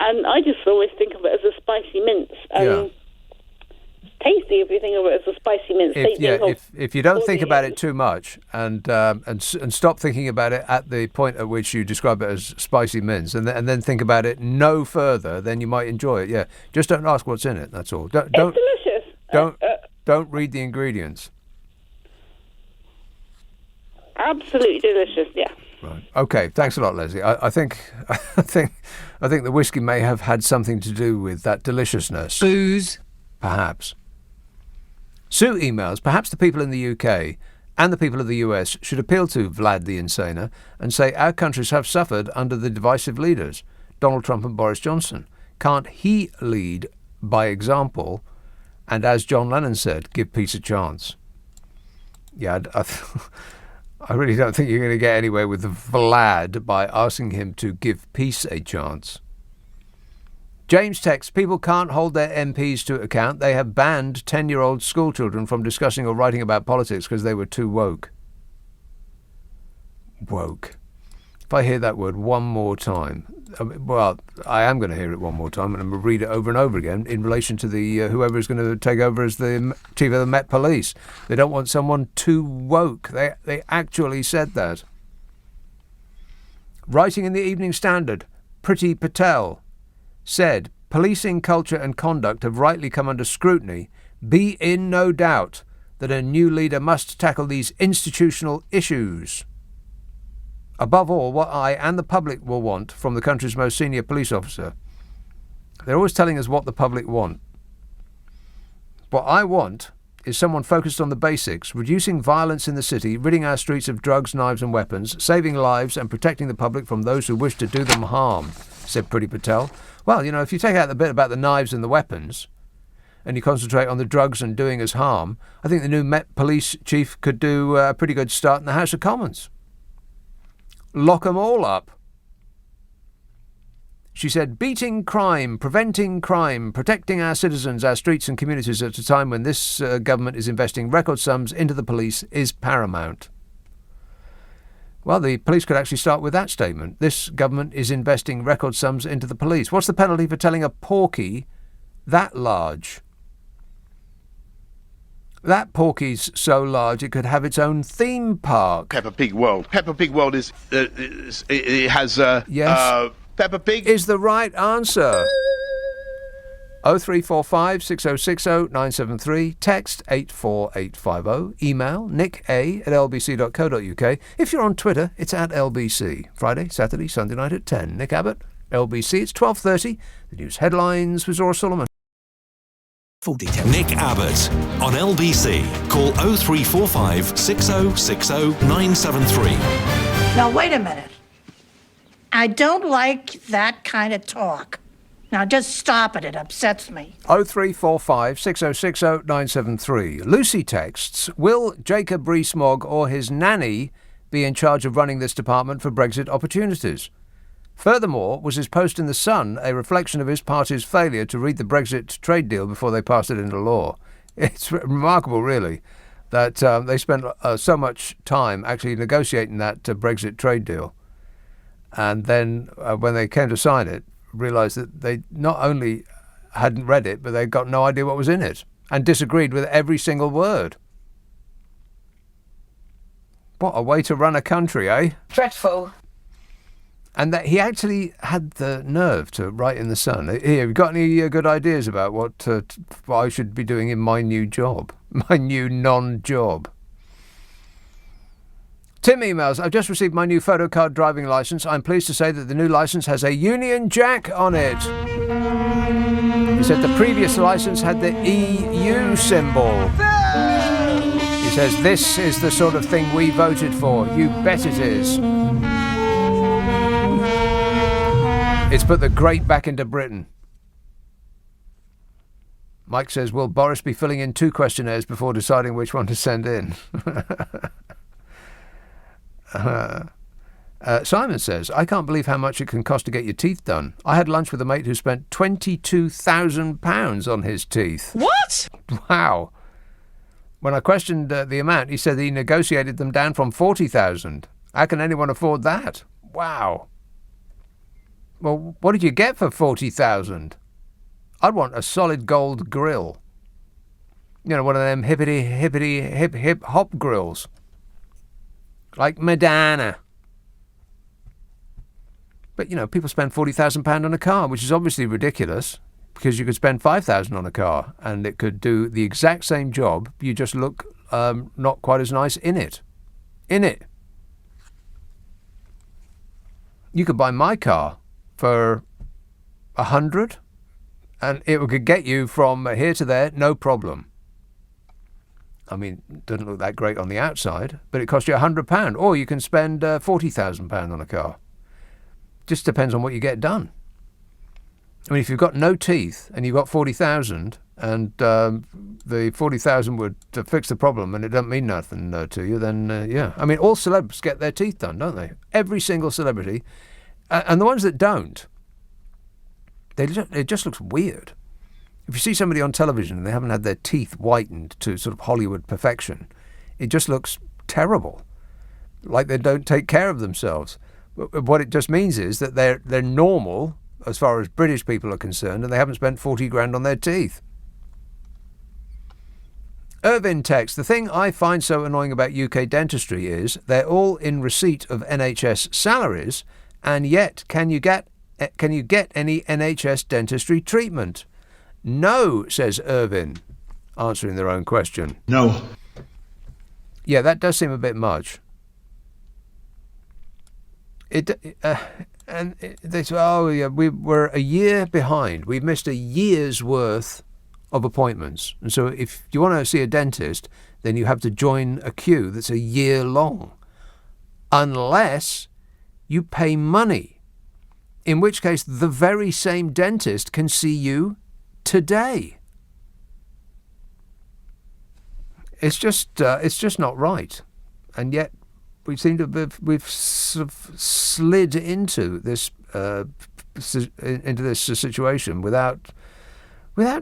and I just always think of it as a spicy mince. It's tasty if you think of it as a spicy mince. If you don't think about it too much and stop thinking about it at the point at which you describe it as spicy mince, and then think about it no further, then you might enjoy it. Yeah, just don't ask what's in it. That's all. It's delicious. Don't read the ingredients. Absolutely delicious. Yeah. Right. Okay. Thanks a lot, Leslie. I think the whiskey may have had something to do with that deliciousness. Booze. Perhaps. Sue emails, perhaps the people in the UK and the people of the US should appeal to Vlad the Insaner and say our countries have suffered under the divisive leaders, Donald Trump and Boris Johnson. Can't he lead by example and, as John Lennon said, give peace a chance? Yeah, I really don't think you're going to get anywhere with Vlad by asking him to give peace a chance. James texts, people can't hold their MPs to account. They have banned 10-year-old schoolchildren from discussing or writing about politics because they were too woke. Woke. If I hear that word one more time, I am going to hear it one more time and I'm going to read it over and over again in relation to the whoever is going to take over as the chief of the Met Police. They don't want someone too woke. They actually said that. Writing in the Evening Standard, Priti Patel said, policing culture and conduct have rightly come under scrutiny. Be in no doubt that a new leader must tackle these institutional issues. Above all, what I and the public will want from the country's most senior police officer. They're always telling us what the public want. What I want is someone focused on the basics, reducing violence in the city, ridding our streets of drugs, knives and weapons, saving lives and protecting the public from those who wish to do them harm, said Priti Patel. Well, if you take out the bit about the knives and the weapons and you concentrate on the drugs and doing us harm, I think the new Met Police chief could do a pretty good start in the House of Commons. Lock them all up. She said, beating crime, preventing crime, protecting our citizens, our streets and communities at a time when this government is investing record sums into the police is paramount. Well, the police could actually start with that statement. This government is investing record sums into the police. What's the penalty for telling a porky that large? That porky's so large it could have its own theme park. Peppa Pig World. Peppa Pig World it has yes. Peppa Pig is the right answer. 0345 6060 973, text 84850, email nicka@lbc.co.uk. If you're on Twitter, it's at LBC. Friday, Saturday, Sunday night at 10. Nick Abbott, LBC. It's 12:30. The news headlines with Zora Solomon. Full detail. Nick Abbott on LBC. Call 0345 6060 973. Now, wait a minute. I don't like that kind of talk. Now, just stop it. It upsets me. 0345 6060 973. Lucy texts, will Jacob Rees-Mogg or his nanny be in charge of running this department for Brexit opportunities? Furthermore, was his post in The Sun a reflection of his party's failure to read the Brexit trade deal before they passed it into law? It's remarkable, really, that they spent so much time actually negotiating that Brexit trade deal. And then when they came to sign it, realised that they not only hadn't read it, but they'd got no idea what was in it and disagreed with every single word. What a way to run a country, eh? Dreadful. And that he actually had the nerve to write in The Sun, here, have you got any good ideas about what I should be doing in my new job, my new non-job? Tim emails, I've just received my new photocard driving licence. I'm pleased to say that the new licence has a Union Jack on it. He said the previous licence had the EU symbol. He says, this is the sort of thing we voted for. You bet it is. It's put the great back into Britain. Mike says, will Boris be filling in 2 questionnaires before deciding which one to send in? Simon says, I can't believe how much it can cost to get your teeth done. I had lunch with a mate who spent £22,000 on his teeth. What? Wow. When I questioned the amount, he said he negotiated them down from £40,000. How can anyone afford that? Wow. Well, what did you get for £40,000? I'd want a solid gold grill. You know, one of them hippity hip hop grills. Like Madonna. But, you know, people spend £40,000 on a car, which is obviously ridiculous, because you could spend £5,000 on a car and it could do the exact same job. You just look not quite as nice in it. You could buy my car for 100 and it could get you from here to there, no problem. I mean, it doesn't look that great on the outside, but it costs you £100. Or you can spend £40,000 on a car. Just depends on what you get done. I mean, if you've got no teeth and you've got 40,000 and the 40,000 would fix the problem and it doesn't mean nothing to you, then yeah. I mean, all celebs get their teeth done, don't they? Every single celebrity. And the ones that don't, it just looks weird. If you see somebody on television and they haven't had their teeth whitened to sort of Hollywood perfection, it just looks terrible, like they don't take care of themselves. What it just means is that they're normal as far as British people are concerned, and they haven't spent 40 grand on their teeth. Irvin texts, the thing I find so annoying about UK dentistry is they're all in receipt of NHS salaries, and yet can you get any NHS dentistry treatment? No, says Irvin, answering their own question. No. Yeah, that does seem a bit much. And they say, oh yeah, we're a year behind. We've missed a year's worth of appointments. And so if you want to see a dentist, then you have to join a queue that's a year long. Unless you pay money, in which case the very same dentist can see you today. It's just not right. And yet we've sort of slid into this situation without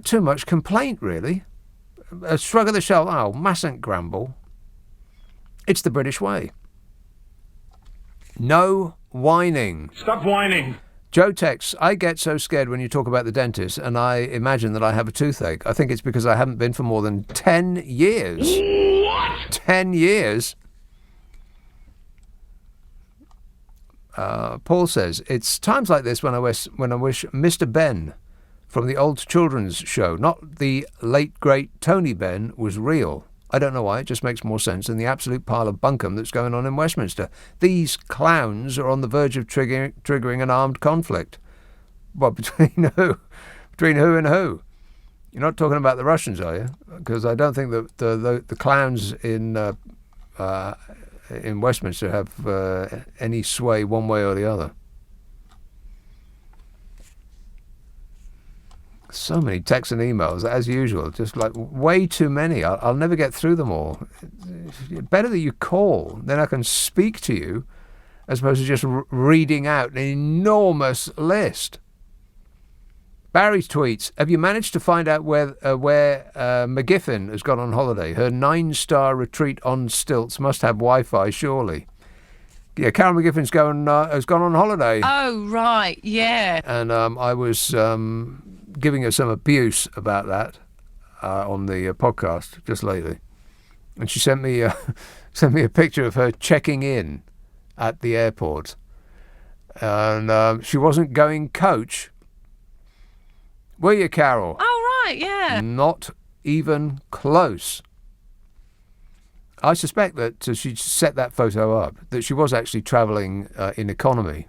too much complaint, really. A shrug of the shoulder. Oh, mustn't grumble. It's the British way. No whining. Stop whining. Joe texts, I get so scared when you talk about the dentist, and I imagine that I have a toothache. I think it's because I haven't been for more than 10 years. What? 10 years? Paul says, it's times like this when I wish Mr. Ben from the old children's show, not the late, great Tony Benn, was real. I don't know why, it just makes more sense than the absolute pile of bunkum that's going on in Westminster. These clowns are on the verge of triggering an armed conflict. What, between who? Between who and who? You're not talking about the Russians, are you? Because I don't think that the clowns in Westminster have any sway one way or the other. So many texts and emails, as usual, just like way too many. I'll never get through them all. Better that you call, then I can speak to you, as opposed to just reading out an enormous list. Barry tweets, have you managed to find out where McGiffin has gone on holiday? Her 9-star retreat on stilts must have Wi-Fi, surely. Yeah, Karen McGiffin's has gone on holiday. Oh, right, yeah. And I was giving her some abuse about that on the podcast just lately. And she sent me a picture of her checking in at the airport. And she wasn't going coach. Were you, Carol? Oh, right, yeah. Not even close. I suspect that she set that photo up, that she was actually travelling in economy.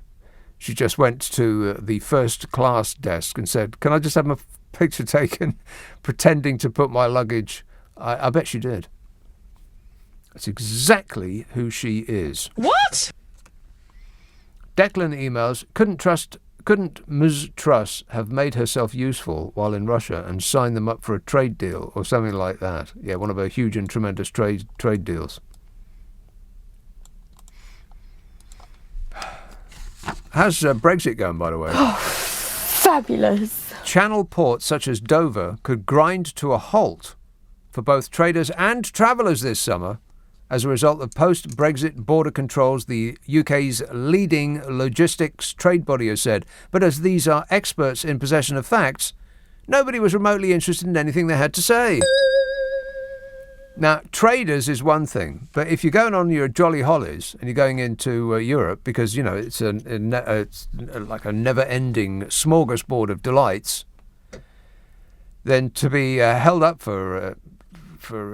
She just went to the first class desk and said, can I just have my picture taken, pretending to put my luggage? I bet she did. That's exactly who she is. What? Declan emails, couldn't Ms. Truss have made herself useful while in Russia and signed them up for a trade deal or something like that? Yeah, one of her huge and tremendous trade deals. How's Brexit going, by the way? Oh, fabulous. Channel ports such as Dover could grind to a halt for both traders and travellers this summer as a result of post-Brexit border controls, the UK's leading logistics trade body has said. But as these are experts in possession of facts, nobody was remotely interested in anything they had to say. Now, traders is one thing, but if you're going on your jolly hollies and you're going into Europe, because, you know, it's like a never-ending smorgasbord of delights, then to be held up for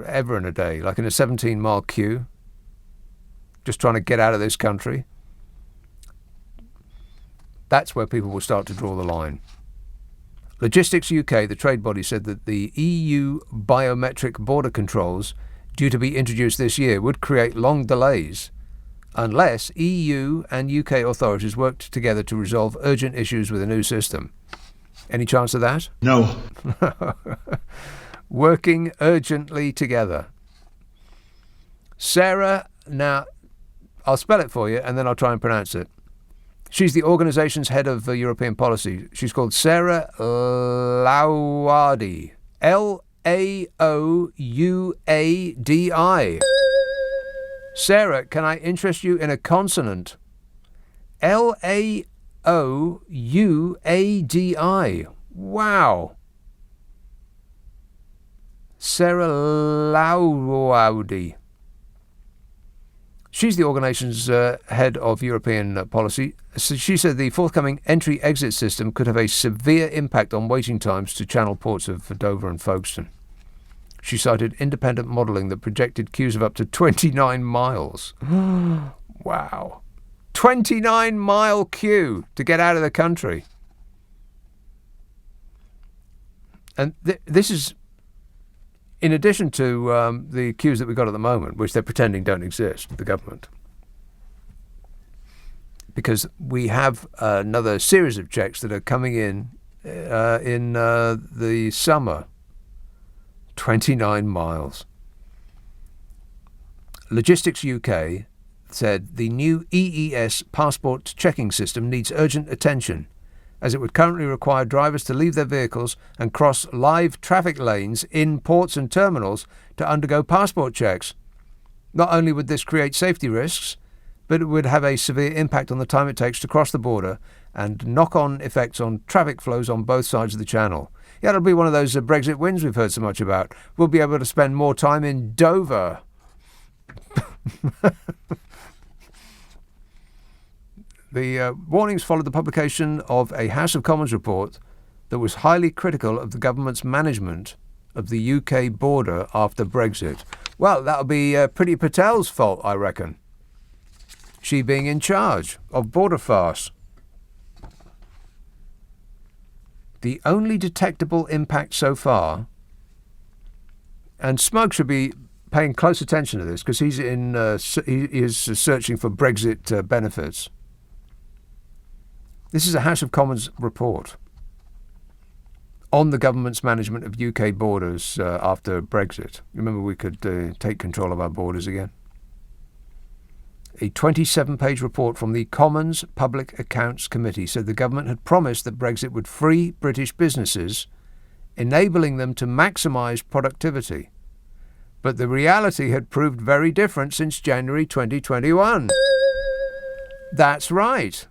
ever and a day, like in a 17-mile queue, just trying to get out of this country, that's where people will start to draw the line. Logistics UK, the trade body, said that the EU biometric border controls due to be introduced this year would create long delays unless EU and UK authorities worked together to resolve urgent issues with a new system. Any chance of that? No. Working urgently together. Sarah, now, I'll spell it for you and then I'll try and pronounce it. She's the organisation's head of European policy. She's called Sarah Laouadi. Laouadi. Sarah, can I interest you in a consonant? Laouadi. Wow. Sarah Laouadi. She's the organisation's head of European policy. So she said the forthcoming entry-exit system could have a severe impact on waiting times to channel ports of Dover and Folkestone. She cited independent modelling that projected queues of up to 29 miles. Wow. 29-mile queue to get out of the country. And this is in addition to the queues that we've got at the moment, which they're pretending don't exist, the government. Because we have another series of checks that are coming in the summer. 29 miles. Logistics UK said the new EES passport checking system needs urgent attention as it would currently require drivers to leave their vehicles and cross live traffic lanes in ports and terminals to undergo passport checks. Not only would this create safety risks, but it would have a severe impact on the time it takes to cross the border and knock-on effects on traffic flows on both sides of the channel. Yeah, it'll be one of those Brexit wins we've heard so much about. We'll be able to spend more time in Dover. The warnings followed the publication of a House of Commons report that was highly critical of the government's management of the UK border after Brexit. Well, that'll be Priti Patel's fault, I reckon. She being in charge of border farce. The only detectable impact so far, and Smug should be paying close attention to this because he is searching for Brexit benefits. This is a House of Commons report on the government's management of UK borders after Brexit. Remember, we could take control of our borders again. A 27-page report from the Commons Public Accounts Committee said the government had promised that Brexit would free British businesses, enabling them to maximise productivity. But the reality had proved very different since January 2021. That's right.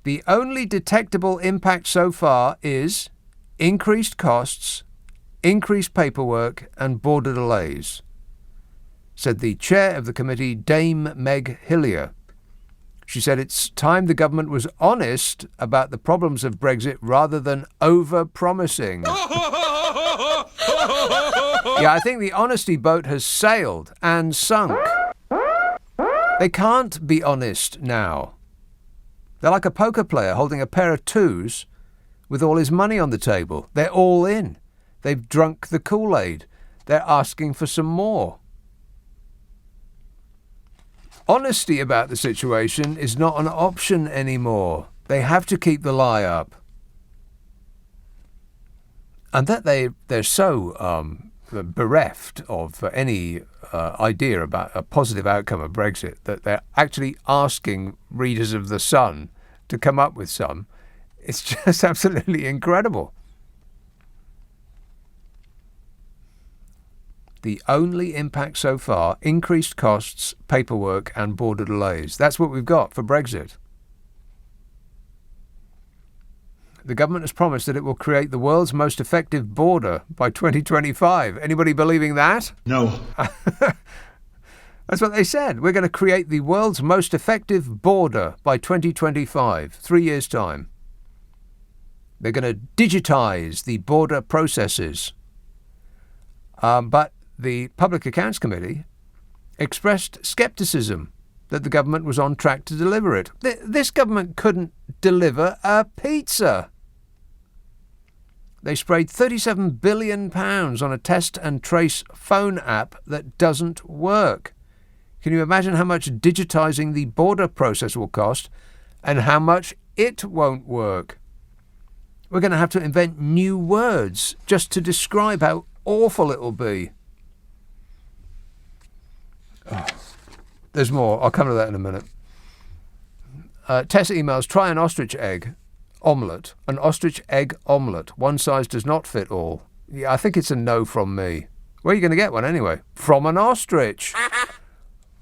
The only detectable impact so far is increased costs, increased paperwork and border delays, said the chair of the committee, Dame Meg Hillier. She said it's time the government was honest about the problems of Brexit rather than over-promising. Yeah, I think the honesty boat has sailed and sunk. They can't be honest now. They're like a poker player holding a pair of twos with all his money on the table. They're all in. They've drunk the Kool-Aid. They're asking for some more. Honesty about the situation is not an option anymore. They have to keep the lie up. And that they're so bereft of any idea about a positive outcome of Brexit that they're actually asking readers of The Sun to come up with some. It's just absolutely incredible. The only impact so far, increased costs, paperwork and border delays. That's what we've got for Brexit. The government has promised that it will create the world's most effective border by 2025. Anybody believing that? No. That's what they said. We're going to create the world's most effective border by 2025, 3 years' time. They're going to digitise the border processes. But the Public Accounts Committee expressed scepticism that the government was on track to deliver it. This government couldn't deliver a pizza. They sprayed £37 billion on a test and trace phone app that doesn't work. Can you imagine how much digitising the border process will cost and how much it won't work? We're going to have to invent new words just to describe how awful it will be. Oh, there's more. I'll come to that in a minute. Tess emails, try an ostrich egg omelette. An ostrich egg omelette. One size does not fit all. Yeah, I think it's a no from me. Where are you going to get one anyway? From an ostrich.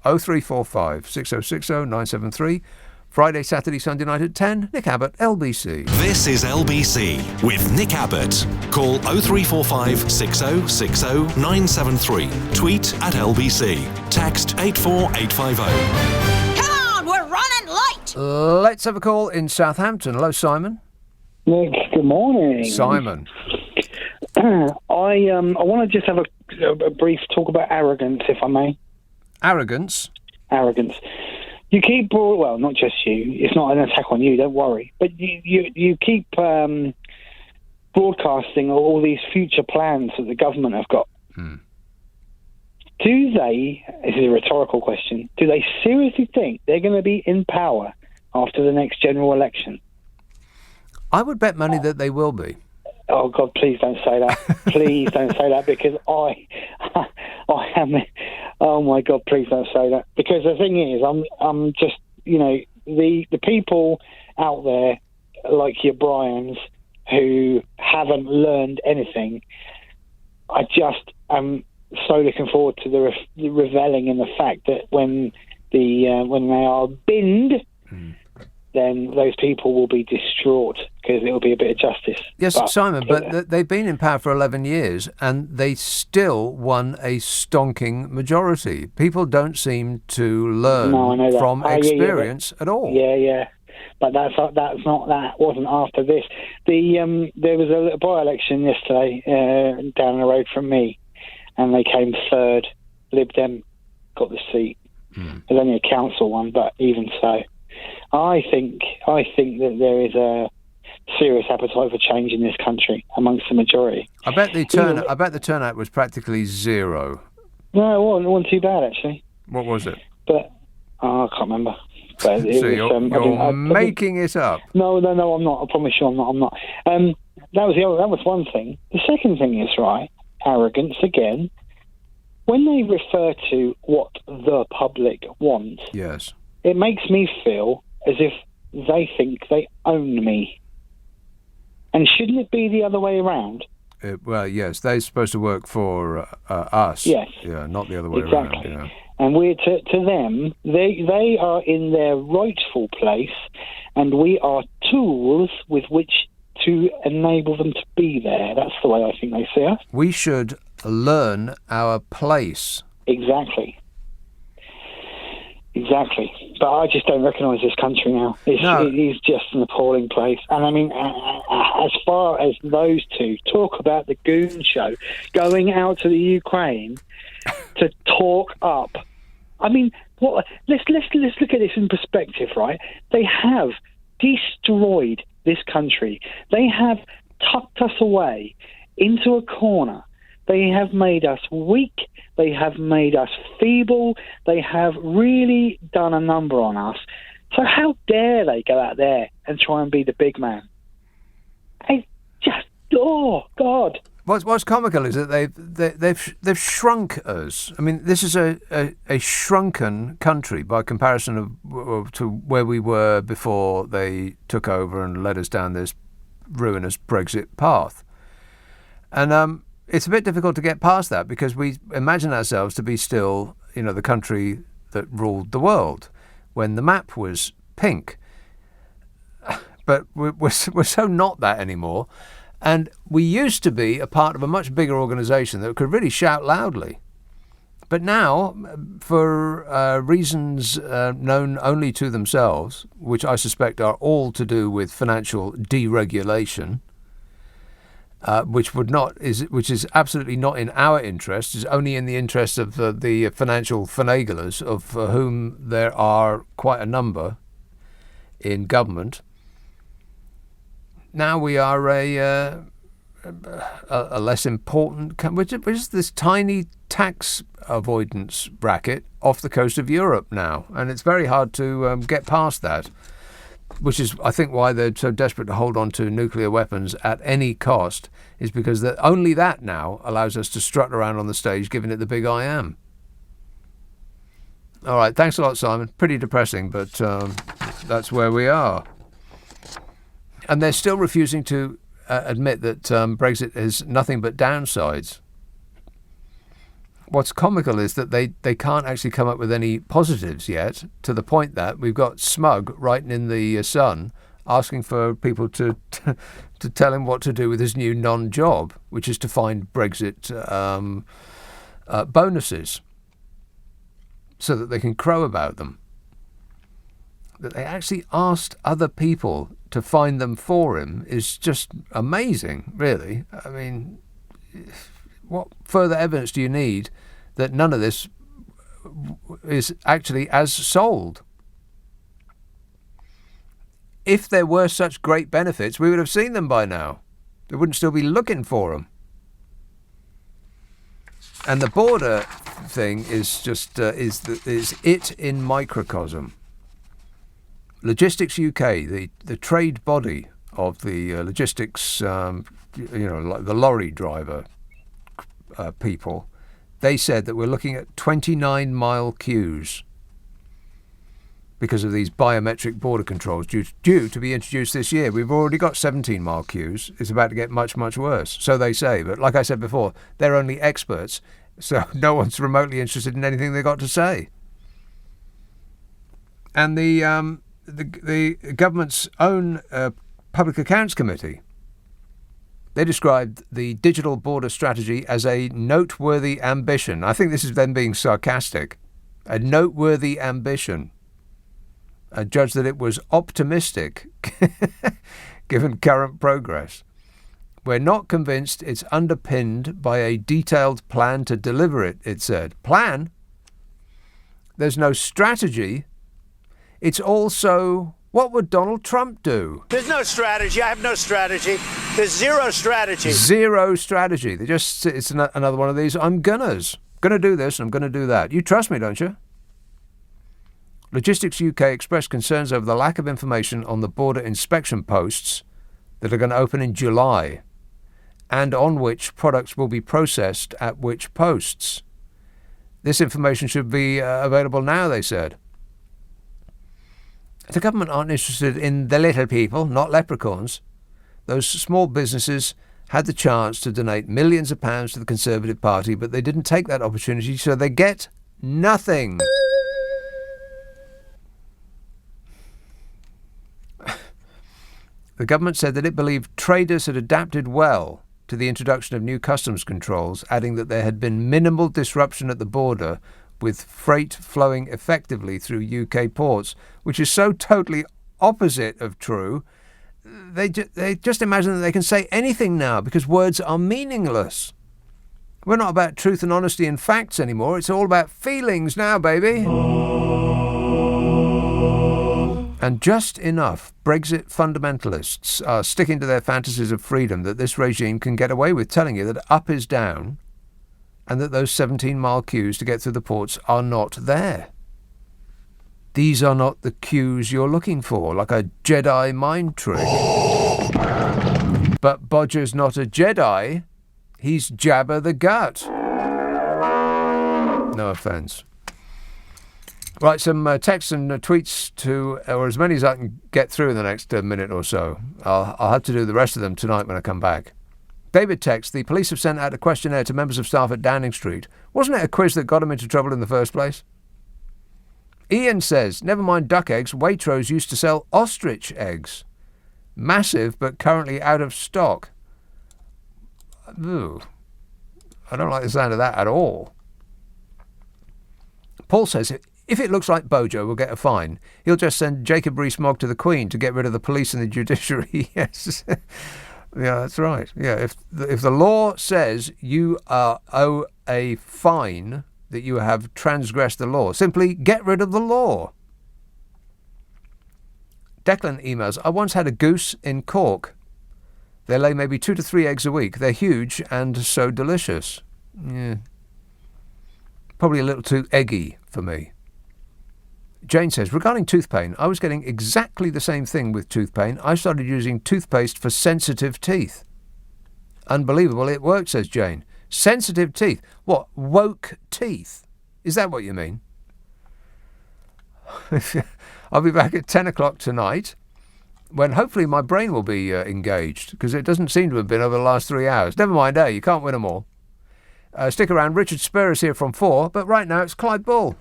0345 6060 973. Friday, Saturday, Sunday night at 10. Nick Abbot, LBC. This is LBC with Nick Abbott. Call 0345 6060 973. Tweet at LBC. Text 84850. Come on, we're running late. Let's have a call in Southampton. Hello, Simon. Nick, good morning. Simon. I want to just have a brief talk about arrogance, if I may. Arrogance? Arrogance. You keep, well, not just you, it's not an attack on you, don't worry, but you keep broadcasting all these future plans that the government have got. Do they, this is a rhetorical question, do they seriously think they're going to be in power after the next general election? I would bet money that they will be. Oh, God, please don't say that. Please don't say that, because I am... Oh, my God, please don't say that. Because the thing is, I'm just, the people out there like your Bryans who haven't learned anything. I just am so looking forward to the reveling in the fact that when they are binned, then those people will be distraught because it will be a bit of justice. Yes, Simon, but they've been in power for 11 years and they still won a stonking majority. People don't seem to learn from experience at all. Yeah. But that wasn't after this. There was a by-election yesterday down the road from me, and they came third. Lib Dem got the seat. There's only a council one, but even so, I think that there is a serious appetite for change in this country amongst the majority. I bet the turnout was practically zero. No, it wasn't too bad actually. What was it? But I can't remember. But so you're making it up. No, I'm not. I promise you, I'm not. That was one thing. The second thing is arrogance again. When they refer to what the public want, yes, it makes me feel as if they think they own me. And shouldn't it be the other way around? Well, yes, they're supposed to work for us. Yes. Yeah, not the other way exactly. around. Yeah. And we're to them, they are in their rightful place, and we are tools with which to enable them to be there. That's the way I think they see us. We should learn our place. Exactly. But I just don't recognise this country now. It is just an appalling place. And I mean, as far as those two talk about the goon show, going out to the Ukraine to talk up. I mean, let's look at this in perspective, right? They have destroyed this country. They have tucked us away into a corner. They have made us weak. They have made us feeble. They have really done a number on us. So how dare they go out there and try and be the big man? It's just, oh, God. What's comical is that they've shrunk us. I mean, this is a shrunken country by comparison to where we were before they took over and led us down this ruinous Brexit path. And it's a bit difficult to get past that because we imagine ourselves to be still, the country that ruled the world when the map was pink. But we're so not that anymore. And we used to be a part of a much bigger organisation that could really shout loudly. But now, for reasons known only to themselves, which I suspect are all to do with financial deregulation, which is absolutely not in our interest, is only in the interest of the financial finaglers, of whom there are quite a number in government. Now we are a less important, which is this tiny tax avoidance bracket off the coast of Europe now, and it's very hard to get past that. Which is, I think, why they're so desperate to hold on to nuclear weapons at any cost, is because only that now allows us to strut around on the stage giving it the big I am. All right, thanks a lot, Simon. Pretty depressing, but that's where we are. And they're still refusing to admit that Brexit has nothing but downsides. What's comical is that they can't actually come up with any positives yet, to the point that we've got Smug writing in the Sun asking for people to tell him what to do with his new non-job, which is to find Brexit bonuses so that they can crow about them. That they actually asked other people to find them for him is just amazing, really. I mean, what further evidence do you need that none of this is actually as sold? If there were such great benefits, we would have seen them by now. They wouldn't still be looking for them. And the border thing is just is it in microcosm. Logistics UK, the trade body of the logistics, like the lorry driver people, they said that we're looking at 29-mile queues because of these biometric border controls due to be introduced this year. We've already got 17-mile queues. It's about to get much, much worse. So they say. But like I said before, they're only experts, so no one's remotely interested in anything they've got to say. And the government's own Public Accounts Committee, they described the digital border strategy as a noteworthy ambition. I think this is them being sarcastic. A noteworthy ambition. Judged that it was optimistic, given current progress. We're not convinced it's underpinned by a detailed plan to deliver it, it said. Plan? There's no strategy. It's also, what would Donald Trump do? There's no strategy. I have no strategy. There's zero strategy. Zero strategy. It's another one of these I'm gonnas. Gonna do this and I'm gonna do that. You trust me, don't you? Logistics UK expressed concerns over the lack of information on the border inspection posts that are going to open in July and on which products will be processed at which posts. This information should be available now, they said. The government aren't interested in the little people, not leprechauns. Those small businesses had the chance to donate millions of pounds to the Conservative Party, but they didn't take that opportunity, so they get nothing. The government said that it believed traders had adapted well to the introduction of new customs controls, adding that there had been minimal disruption at the border, with freight flowing effectively through UK ports, which is so totally opposite of true. They just imagine that they can say anything now because words are meaningless. We're not about truth and honesty and facts anymore. It's all about feelings now, baby. And just enough Brexit fundamentalists are sticking to their fantasies of freedom that this regime can get away with telling you that up is down and that those 17-mile queues to get through the ports are not there. These are not the queues you're looking for, like a Jedi mind trick. But Bodger's not a Jedi. He's Jabba the Gut. No offence. Right, some texts and tweets or as many as I can get through in the next minute or so. I'll have to do the rest of them tonight when I come back. David texts, the police have sent out a questionnaire to members of staff at Downing Street. Wasn't it a quiz that got them into trouble in the first place? Ian says, never mind duck eggs, Waitrose used to sell ostrich eggs. Massive, but currently out of stock. Ooh, I don't like the sound of that at all. Paul says, if it looks like Bojo will get a fine, he'll just send Jacob Rees-Mogg to the Queen to get rid of the police and the judiciary. Yes. Yeah, that's right. Yeah, if the law says you owe a fine that you have transgressed the law, simply get rid of the law. Declan emails, I once had a goose in Cork. They lay maybe 2 to 3 eggs a week. They're huge and so delicious. Yeah. Probably a little too eggy for me. Jane says, regarding tooth pain, I was getting exactly the same thing with tooth pain. I started using toothpaste for sensitive teeth. Unbelievable, it worked, says Jane. Sensitive teeth? What, woke teeth? Is that what you mean? I'll be back at 10 o'clock tonight, when hopefully my brain will be engaged, because it doesn't seem to have been over the last 3 hours. Never mind, you can't win them all. Stick around, Richard Spur is here from 4, but right now it's Clyde Bull.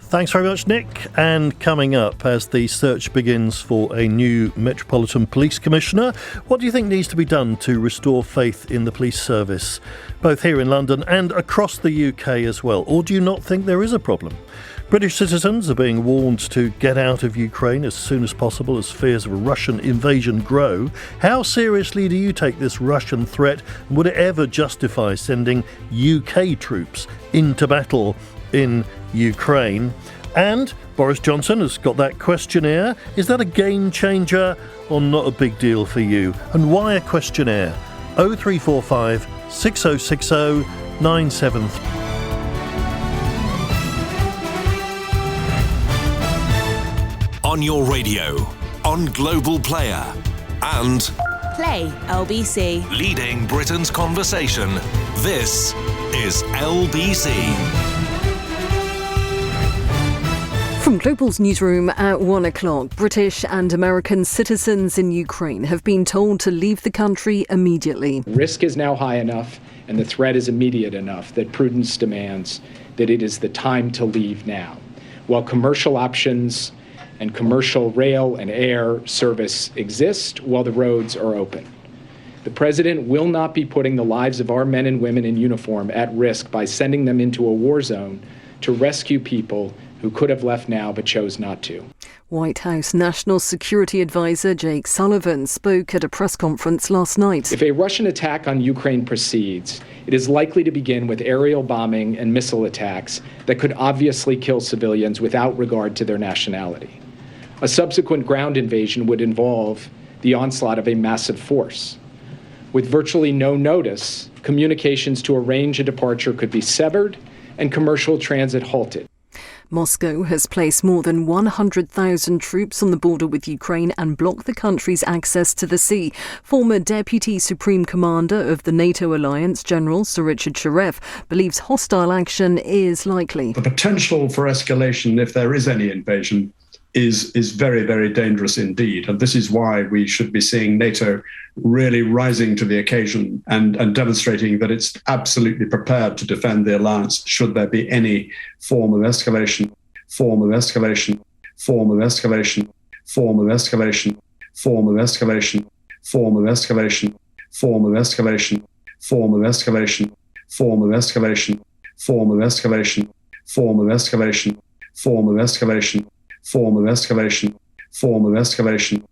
Thanks very much, Nick. And coming up, as the search begins for a new Metropolitan Police Commissioner, what do you think needs to be done to restore faith in the police service, both here in London and across the UK as well? Or do you not think there is a problem? British citizens are being warned to get out of Ukraine as soon as possible as fears of a Russian invasion grow. How seriously do you take this Russian threat? And would it ever justify sending UK troops into battle in Ukraine? And Boris Johnson has got that questionnaire. Is that a game changer or not a big deal for you? And why a questionnaire? 0345 6060 973. On your radio, on Global Player, and Play LBC. Leading Britain's conversation. This is LBC. From Global's newsroom at 1 o'clock, British and American citizens in Ukraine have been told to leave the country immediately. Risk is now high enough and the threat is immediate enough that prudence demands that it is the time to leave now. While commercial options and commercial rail and air service exist, while the roads are open. The president will not be putting the lives of our men and women in uniform at risk by sending them into a war zone to rescue people who could have left now but chose not to. White House National Security Advisor Jake Sullivan spoke at a press conference last night. If a Russian attack on Ukraine proceeds, it is likely to begin with aerial bombing and missile attacks that could obviously kill civilians without regard to their nationality. A subsequent ground invasion would involve the onslaught of a massive force. With virtually no notice, communications to arrange a departure could be severed and commercial transit halted. Moscow has placed more than 100,000 troops on the border with Ukraine and blocked the country's access to the sea. Former Deputy Supreme Commander of the NATO alliance, General Sir Richard Shareef, believes hostile action is likely. The potential for escalation, if there is any invasion, is very, very dangerous indeed. And this is why we should be seeing NATO really rising to the occasion and demonstrating that it's absolutely prepared to defend the alliance should there be any form of escalation, form of escalation, form of escalation, form of escalation, form of escalation, form of escalation, form of escalation, form of escalation, form of escalation, form of escalation, form of escalation, form of escalation, form of escalation, form of escalation.